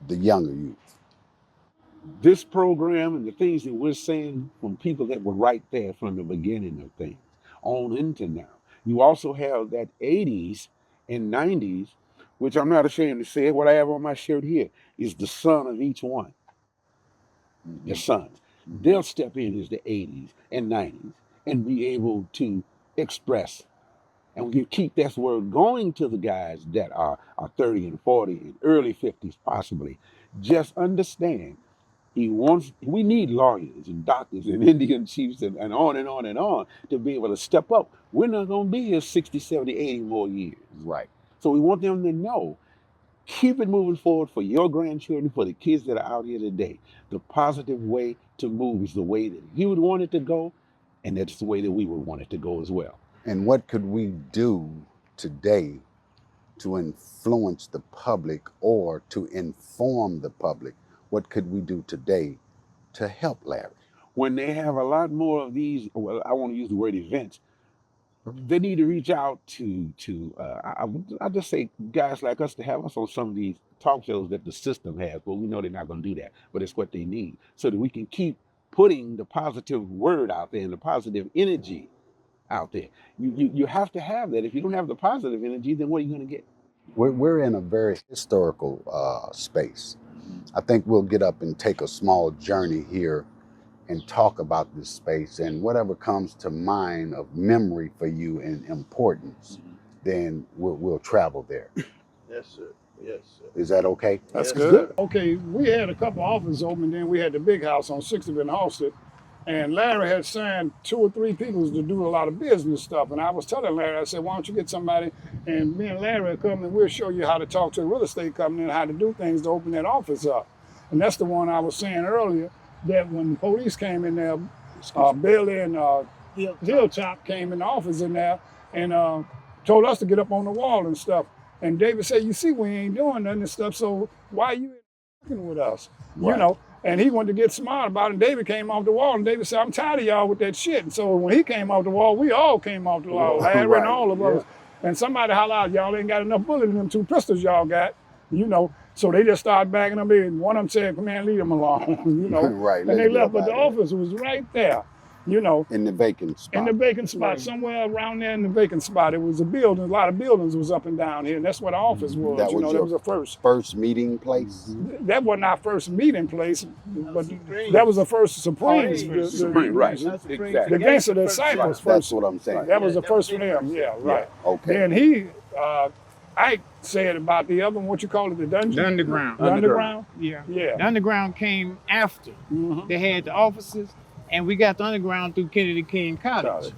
Speaker 2: The younger youth.
Speaker 5: This program and the things that we're saying from people that were right there from the beginning of things on into now. You also have that 80s and 90s, which I'm not ashamed to say, what I have on my shirt here is the son of each one. The sons. They'll step in as the 80s and 90s and be able to express. And we keep that word going to the guys that are 30 and 40 and early 50s possibly. Just understand, we need lawyers and doctors and Indian chiefs and on and on and on to be able to step up. We're not going to be here 60, 70, 80 more years.
Speaker 2: Right.
Speaker 5: So we want them to know, keep it moving forward for your grandchildren, for the kids that are out here today. The positive way to move is the way that you would want it to go, and that's the way that we would want it to go as well.
Speaker 2: And what could we do today to influence the public or to inform the public? What could we do today to help Larry?
Speaker 5: When they have a lot more of these, well, I want to use the word events, they need to reach out to I just say guys like us to have us on some of these talk shows that the system has, but we know they're not going to do that, but it's what they need so that we can keep putting the positive word out there and the positive energy out there. You have to have that. If you don't have the positive energy, then what are you going to get?
Speaker 2: We're in a very historical space. I think we'll get up and take a small journey here and talk about this space, and whatever comes to mind of memory for you and importance, then we'll travel there.
Speaker 4: Yes, sir. Yes, sir.
Speaker 2: Is that okay?
Speaker 1: That's
Speaker 4: Yes,
Speaker 1: good.
Speaker 4: sir.
Speaker 1: Okay, we had a couple offices open, and then we had the big house on 60th and Halsted. And Larry had signed 2 or 3 people to do a lot of business stuff. And I was telling Larry, I said, why don't you get somebody, and me and Larry will come and we'll show you how to talk to a real estate company and how to do things to open that office up. And that's the one I was saying earlier, that when the police came in there, Billy and Hilltop came in the office in there and told us to get up on the wall and stuff. And David said, you see, we ain't doing nothing and stuff, so why you working with us?
Speaker 2: Right.
Speaker 1: You know? And he wanted to get smart about it. And David came off the wall, and David said, I'm tired of y'all with that shit. And so when he came off the wall, we all came off the wall, Larry
Speaker 2: Right.
Speaker 1: and all of us. And somebody hollered out, y'all ain't got enough bullets in them 2 pistols y'all got, you know. So they just started backing them in. One of them said, come on, leave them alone, you know.
Speaker 2: Right.
Speaker 1: And they left, but the office was right there, you know.
Speaker 2: In the vacant spot.
Speaker 1: In the vacant spot, somewhere around there in the vacant spot. It was a building, a lot of buildings was up and down here, and that's what the office was.
Speaker 2: That
Speaker 1: you
Speaker 2: was
Speaker 1: know, that was the
Speaker 2: first meeting place?
Speaker 1: That wasn't our first meeting place, but that was the first Supremes.
Speaker 5: Supreme, right. Exactly.
Speaker 1: The Gangster Disciples
Speaker 2: That's
Speaker 1: first.
Speaker 2: what I'm saying.
Speaker 1: That was the first for them, yeah, right.
Speaker 2: Okay.
Speaker 1: Then Ike said about the other one, what you call it, the dungeon?
Speaker 3: The underground.
Speaker 1: The underground?
Speaker 3: Yeah.
Speaker 1: Yeah.
Speaker 3: The underground came after they had the offices, and we got the underground through Kennedy King College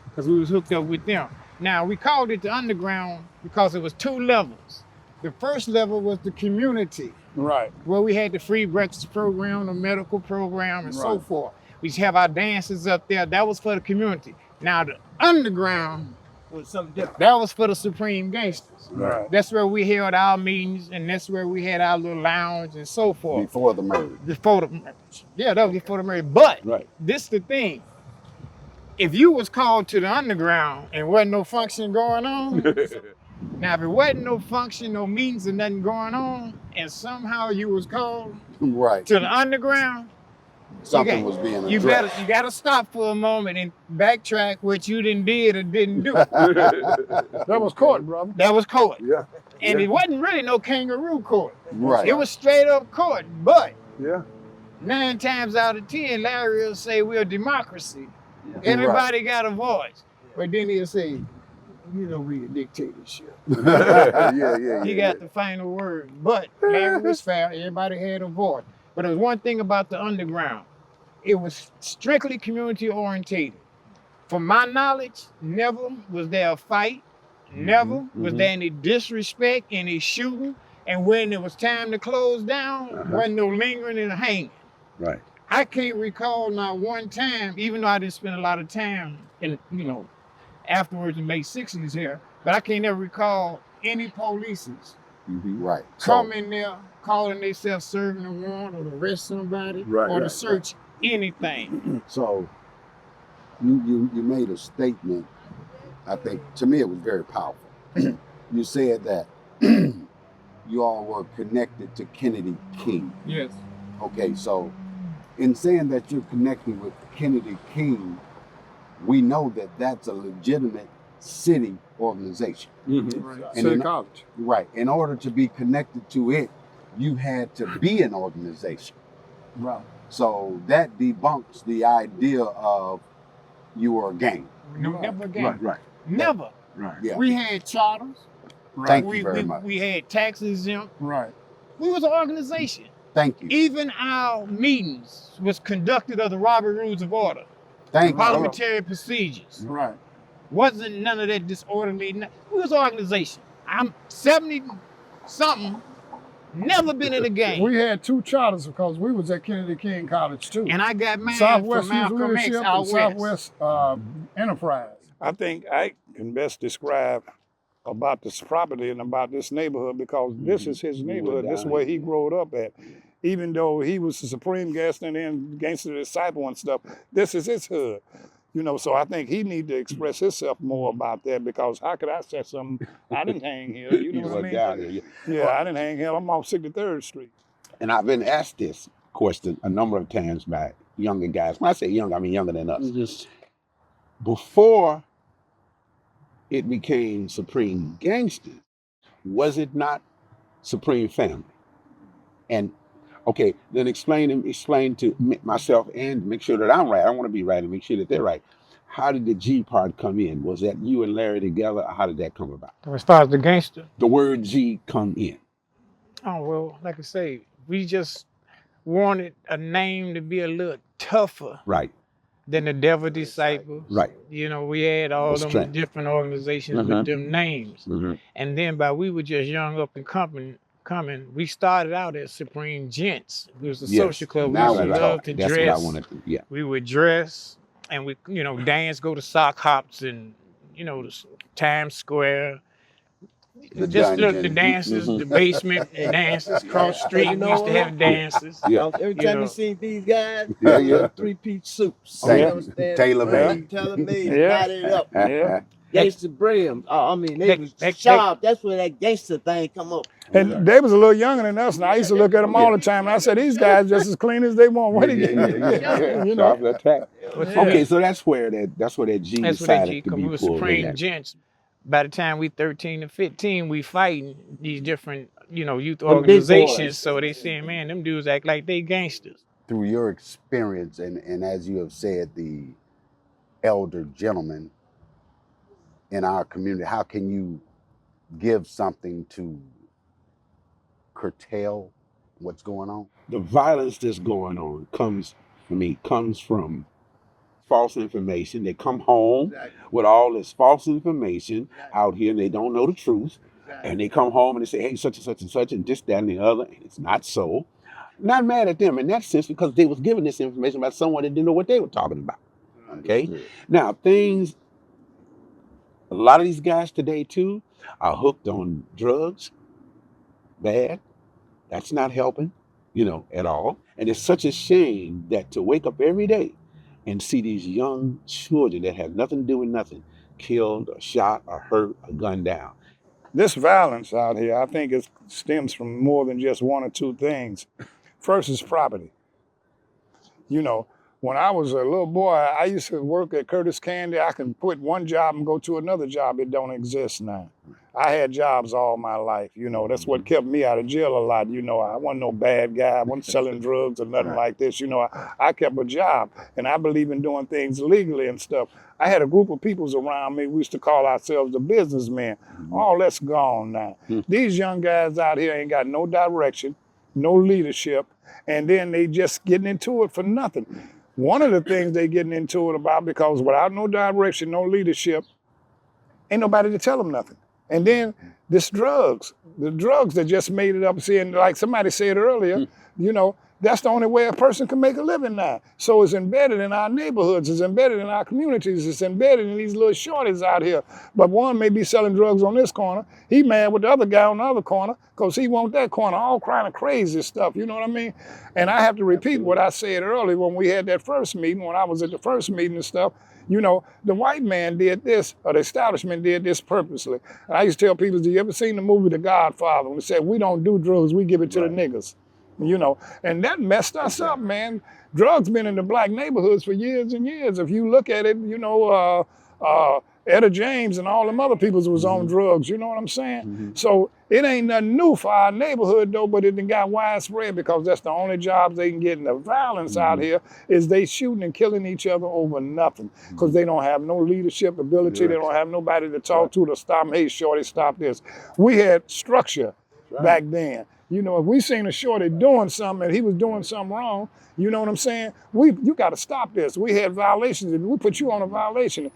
Speaker 3: because we was hooked up with them. Now, we called it the underground because it was 2 levels. The first level was the community,
Speaker 1: Right.
Speaker 3: where we had the free breakfast program, the medical program, and so forth. We used to have our dances up there. That was for the community. Now, the underground
Speaker 4: was something different.
Speaker 3: That was for the Supreme Gangsters.
Speaker 1: Right.
Speaker 3: That's where we held our meetings, and that's where we had our little lounge and so forth.
Speaker 2: Before the merge.
Speaker 3: Before the, yeah, that was before the marriage. But
Speaker 5: Right.
Speaker 3: this the thing. If you was called to the underground and wasn't no function going on, now if it wasn't no function, no meetings and nothing going on, and somehow you was called
Speaker 2: Right.
Speaker 3: to the underground,
Speaker 2: Something was being
Speaker 3: you
Speaker 2: addressed.
Speaker 3: gotta stop for a moment and backtrack what you did or didn't do.
Speaker 1: That was court, brother.
Speaker 3: That was court.
Speaker 5: Yeah.
Speaker 3: And it wasn't really no kangaroo court.
Speaker 2: Right.
Speaker 3: It was straight up court. But
Speaker 5: Yeah.
Speaker 3: 9 times out of 10, Larry will say we're a democracy. Everybody got a voice. But then he'll say, you know, we a dictatorship.
Speaker 5: yeah.
Speaker 3: He got the final word. But Larry was fair. Everybody had a voice. But there was one thing about the underground. It was strictly community orientated. From my knowledge, never was there a fight. Never was there any disrespect, any shooting. And when it was time to close down, wasn't no lingering and hanging.
Speaker 5: Right.
Speaker 3: I can't recall not one time, even though I didn't spend a lot of time in, afterwards in May 60s here, but I can't ever recall any polices
Speaker 2: Right.
Speaker 3: come in there calling themselves serving a warrant or to arrest somebody or to search anything.
Speaker 2: So you made a statement, I think, to me it was very powerful. You said that you all were connected to Kennedy King.
Speaker 3: Yes.
Speaker 2: Okay, so in saying that you're connecting with Kennedy King, we know that that's a legitimate city organization.
Speaker 1: Right.
Speaker 2: And
Speaker 1: City
Speaker 2: in-
Speaker 1: College.
Speaker 2: Right. In order to be connected to it, you had to be an organization.
Speaker 1: Right.
Speaker 2: So that debunks the idea of you were a gang.
Speaker 3: No, never again.
Speaker 5: Right.
Speaker 3: Never.
Speaker 5: Right.
Speaker 2: Yeah.
Speaker 3: We had charters.
Speaker 2: Thank
Speaker 3: we,
Speaker 2: you very
Speaker 3: we,
Speaker 2: much.
Speaker 3: we had tax exempt.
Speaker 1: Right.
Speaker 3: We was an organization.
Speaker 2: Thank you.
Speaker 3: Even our meetings was conducted under Robert Rules of Order,
Speaker 2: Thank you.
Speaker 3: parliamentary procedures.
Speaker 1: Right.
Speaker 3: Wasn't none of that disorderly. We was an organization. I'm 70-something, never been in a gang.
Speaker 1: We had 2 charters because we was at Kennedy King College too.
Speaker 3: And I got mine
Speaker 1: Southwest
Speaker 3: from
Speaker 1: Youth
Speaker 3: Malcolm X
Speaker 1: Leadership
Speaker 3: out
Speaker 1: and
Speaker 3: west.
Speaker 1: Southwest Enterprise. I think Ike can best describe about this property and about this neighborhood because this is his neighborhood. This is where he grew up at. Even though he was the supreme gangster and then gangster disciple and stuff, this is his hood. So I think he need to express himself more about that because how could I say something? I didn't hang here. You know what I mean?
Speaker 5: Down here.
Speaker 1: Yeah, I didn't hang here. I'm off 63rd Street.
Speaker 5: And I've been asked this question a number of times by younger guys. When I say young, I mean younger than us. Before it became Supreme Gangsters, was it not Supreme Family? And okay, then explain to myself and make sure that I'm right. I want to be right and make sure that they're right. How did the G part come in? Was that you and Larry together? Or how did that come about?
Speaker 3: As far as the gangster,
Speaker 5: The word G come in.
Speaker 3: oh, well, like I say, we just wanted a name to be a little tougher
Speaker 5: Right.
Speaker 3: than the Devil Disciples.
Speaker 5: Right.
Speaker 3: We had all
Speaker 5: That's
Speaker 3: them
Speaker 5: trend.
Speaker 3: different organizations with them names. And then we were just young up and coming. We started out as Supreme Gents. It was a social club.
Speaker 5: Now
Speaker 3: We
Speaker 5: we
Speaker 3: used to love
Speaker 5: talk.
Speaker 3: to
Speaker 5: That's
Speaker 3: dress.
Speaker 5: what I wanted to. Yeah.
Speaker 3: We would dress and we, dance, go to sock hops and, the Times Square.
Speaker 2: The
Speaker 3: Just
Speaker 2: dungeon.
Speaker 3: the dances, the basement dances, cross street.
Speaker 4: You
Speaker 3: We
Speaker 4: know
Speaker 3: used to
Speaker 4: what?
Speaker 3: have dances.
Speaker 5: Yeah.
Speaker 4: Every
Speaker 3: You
Speaker 4: time
Speaker 3: know.
Speaker 4: you see these guys,
Speaker 2: Yeah.
Speaker 4: 3-piece suits.
Speaker 2: Thank
Speaker 4: You
Speaker 2: you.
Speaker 4: understand?
Speaker 2: Tailor-made.
Speaker 4: Tailor-made,
Speaker 1: Yeah.
Speaker 4: knotted up.
Speaker 1: Yeah.
Speaker 4: Gangster Brim. They was
Speaker 3: They-
Speaker 4: sharp. That's where that gangster thing come up.
Speaker 1: And they was a little younger than us, and I used to look at them all the time. And I said, "These guys just as clean as they want." What are you?
Speaker 5: Sharp attack.
Speaker 3: What's
Speaker 5: Okay, so that's where that G
Speaker 3: That's where that
Speaker 5: decided
Speaker 3: G
Speaker 5: to
Speaker 3: come.
Speaker 5: be
Speaker 3: We were
Speaker 5: pulled
Speaker 3: Supreme
Speaker 5: in.
Speaker 3: Gents. By the time we 13 and 15, we fighting these different, youth
Speaker 4: big
Speaker 3: organizations.
Speaker 4: boys.
Speaker 3: So they saying, man, them dudes act like they gangsters.
Speaker 2: Through your experience, and as you have said, the elder gentleman in our community, how can you give something to curtail what's going on?
Speaker 5: The violence that's going on comes from false information. They come home with all this false information out here and they don't know the truth. And they come home and they say, hey, such and such and such and this, that, and the other. And it's not so. Not mad at them in that sense because they was given this information by someone that didn't know what they were talking about. Okay? Now, things A lot of these guys today too are hooked on drugs, bad. That's not helping, at all. And it's such a shame that to wake up every day and see these young children that have nothing to do with nothing killed or shot or hurt or gunned down.
Speaker 1: This violence out here, I think it stems from more than just one or two things. First is property. You know, when I was a little boy, I used to work at Curtis Candy. I can quit one job and go to another job. It don't exist now. I had jobs all my life. That's what kept me out of jail a lot. I wasn't no bad guy. I wasn't selling drugs or nothing like this. I kept a job, and I believe in doing things legally and stuff. I had a group of peoples around me. We used to call ourselves the businessmen. All that's gone now. These young guys out here ain't got no direction, no leadership, and then they just getting into it for nothing. One of the things they getting into it about, because without no direction, no leadership, ain't nobody to tell them nothing. And then the drugs that just made it up, saying, like somebody said earlier, that's the only way a person can make a living now. So it's embedded in our neighborhoods, it's embedded in our communities, it's embedded in these little shorties out here. But one may be selling drugs on this corner, he mad with the other guy on the other corner, because he want that corner, all kind of crazy stuff, you know what I mean? And I have to repeat what I said earlier when we had that first meeting, when I was at the first meeting and stuff. The white man did this, or the establishment did this purposely. And I used to tell people, do you ever seen the movie The Godfather? When they said, we don't do drugs, we give it to the niggas. And that messed us up, man. Drugs been in the black neighborhoods for years and years. If you look at it, Etta James and all them other people was on drugs, you know what I'm saying? So it ain't nothing new for our neighborhood though, but it done got widespread because that's the only jobs they can get. And the violence out here is they shooting and killing each other over nothing because they don't have no leadership ability. They don't have nobody to talk to stop them. Hey, shorty, stop this. We had structure back then. If we seen a shorty doing something and he was doing something wrong, you know what I'm saying? You got to stop this. We had violations. If we put you on a violation,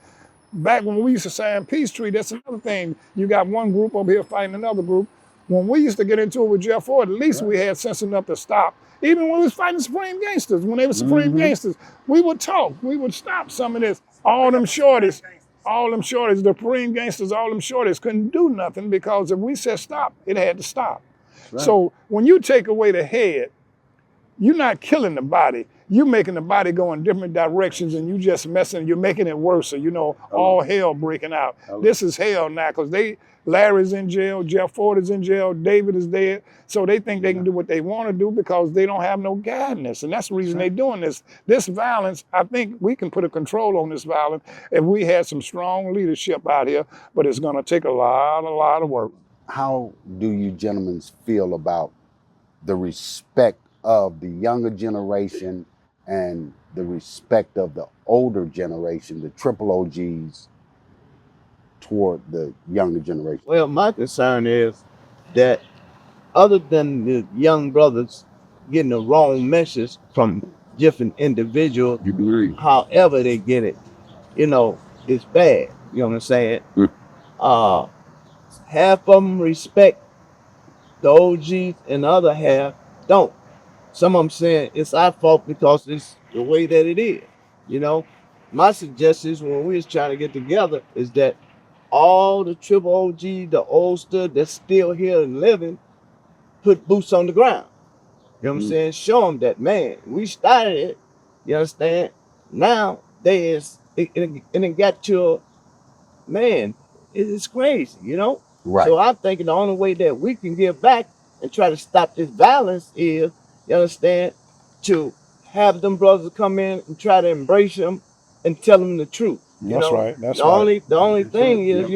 Speaker 1: back when we used to sign peace treaty, that's another thing. You got one group over here fighting another group. When we used to get into it with Jeff Ford, at least we had sense enough to stop. Even when we was fighting Supreme Gangsters, when they were Supreme Gangsters, we would talk. We would stop some of this. All them shorties, the Supreme Gangsters, all them shorties couldn't do nothing because if we said stop, it had to stop. Right. So when you take away the head, you're not killing the body. You're making the body go in different directions and you just you're making it worse. So, all hell breaking out. This is hell now because Larry's in jail, Jeff Ford is in jail, David is dead. So they think they can do what they want to do because they don't have no guidance. And that's the reason they're doing this. This violence, I think we can put a control on this violence if we had some strong leadership out here, but it's going to take a lot of work.
Speaker 2: How do you gentlemen feel about the respect of the younger generation and the respect of the older generation, the OGs, toward the younger generation?
Speaker 4: Well, my concern is that other than the young brothers getting the wrong message from different individuals, however they get it, it's bad. You know what I'm saying? Half of them respect the OGs and the other half don't. Some of them saying it's our fault because it's the way that it is. My suggestions when we was trying to get together is that all the OG, the old stud that's still here and living, put boots on the ground. You know what I'm saying? Show them that, man, we started it. You understand? Now it got to, man, it's crazy, Right. So I'm thinking the only way that we can give back and try to stop this violence is, you understand, to have them brothers come in and try to embrace them and tell them the truth.
Speaker 1: That's right.
Speaker 4: The only thing is,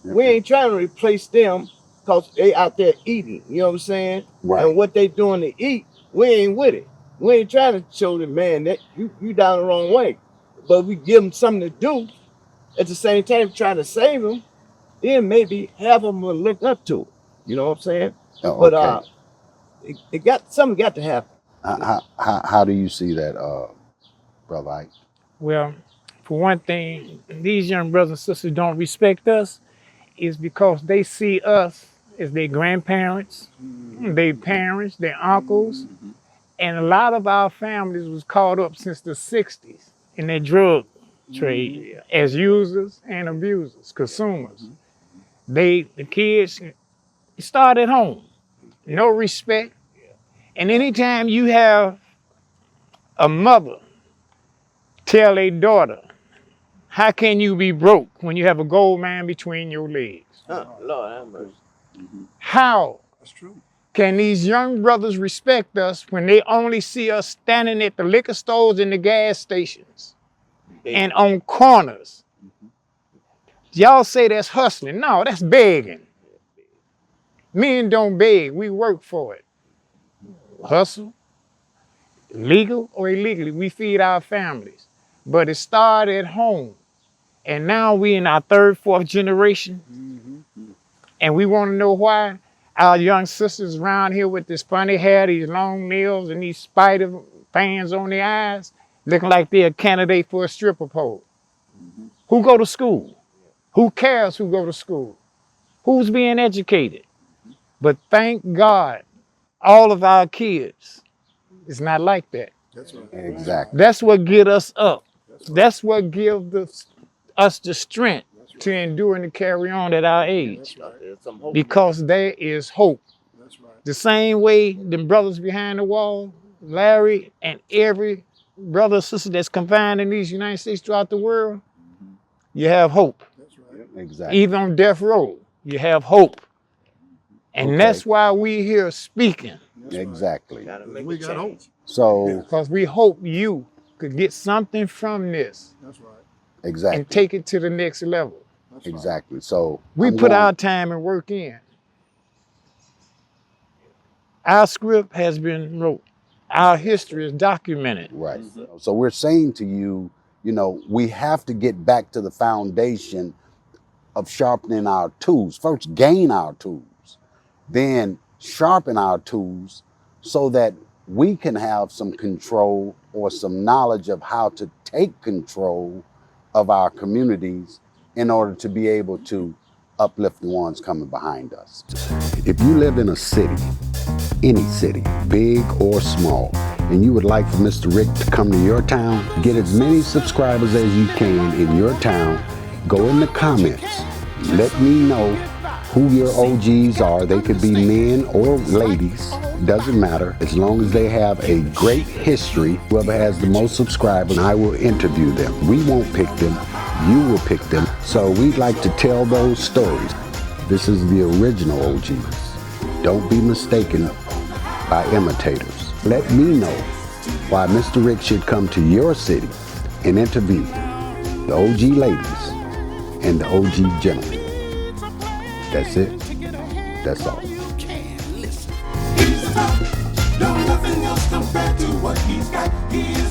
Speaker 4: we ain't trying to replace them because they out there eating. You know what I'm saying?
Speaker 2: Right.
Speaker 4: And what they doing to eat, we ain't with it. We ain't trying to show them, man, that you down the wrong way. But we give them something to do at the same time trying to save them. Then maybe half of them will look up to it. You know what I'm saying?
Speaker 2: Oh,
Speaker 4: but
Speaker 2: okay.
Speaker 4: Something got to happen.
Speaker 2: How do you see that, Brother Ike?
Speaker 3: Well, for one thing, these young brothers and sisters don't respect us is because they see us as their grandparents, their parents, their uncles, and a lot of our families was caught up since the 60s in their drug trade as users and abusers, consumers. The kids start at home, no respect. And anytime you have a mother tell a daughter, how can you be broke when you have a gold mine between your legs?
Speaker 4: Lord have mercy.
Speaker 3: How
Speaker 1: That's true.
Speaker 3: can these young brothers respect us when they only see us standing at the liquor stores and the gas stations and on corners? Y'all say that's hustling. No, that's begging. Men don't beg, we work for it. Hustle, legal or illegally, we feed our families. But it started at home. And now we in our third, fourth generation. And we want to know why our young sisters around here with this funny hair, these long nails, and these spider fans on their eyes, looking like they're a candidate for a stripper pole. Who go to school? Who cares who go to school? Who's being educated? But thank God, all of our kids is not like that.
Speaker 1: That's right.
Speaker 2: Exactly.
Speaker 3: That's what get us up. That's what gives us the strength to endure and to carry on at our age.
Speaker 4: There's some hope.
Speaker 3: Because there is hope.
Speaker 1: That's right.
Speaker 3: The same way the brothers behind the wall, Larry, and every brother or sister that's confined in these United States throughout the world, you have hope.
Speaker 1: That's right.
Speaker 2: Exactly.
Speaker 3: Even on death row, you have hope. And
Speaker 2: Okay.
Speaker 3: that's why we here speaking.
Speaker 2: Exactly.
Speaker 4: Gotta make
Speaker 1: We
Speaker 4: a
Speaker 1: got hope.
Speaker 4: change.
Speaker 2: So
Speaker 3: Because we hope you could get something from this
Speaker 1: That's right.
Speaker 2: exactly.
Speaker 3: and take it to the next level.
Speaker 1: That's right.
Speaker 2: Exactly. So
Speaker 3: We
Speaker 2: I'm
Speaker 3: put
Speaker 2: going-
Speaker 3: our time and work in. Our script has been wrote. Our history is documented.
Speaker 2: Right. So we're saying to you, you know, we have to get back to the foundation of sharpening our tools. First, gain our tools, then sharpen our tools so that we can have some control or some knowledge of how to take control of our communities in order to be able to uplift the ones coming behind us. If you live in a city, any city, big or small, and you would like for Mr. Rick to come to your town, get as many subscribers as you can in your town, go in the comments. Let me know who your OGs are. They could be men or ladies, doesn't matter. As long as they have a great history, whoever has the most subscribers, I will interview them. We won't pick them, you will pick them. So we'd like to tell those stories. This is the original OGs. Don't be mistaken by imitators. Let me know why Mr. Rick should come to your city and interview the OG ladies and the OG gentlemen. That's it. That's all.
Speaker 6: He's about, no nothing else compared to what he's got. He is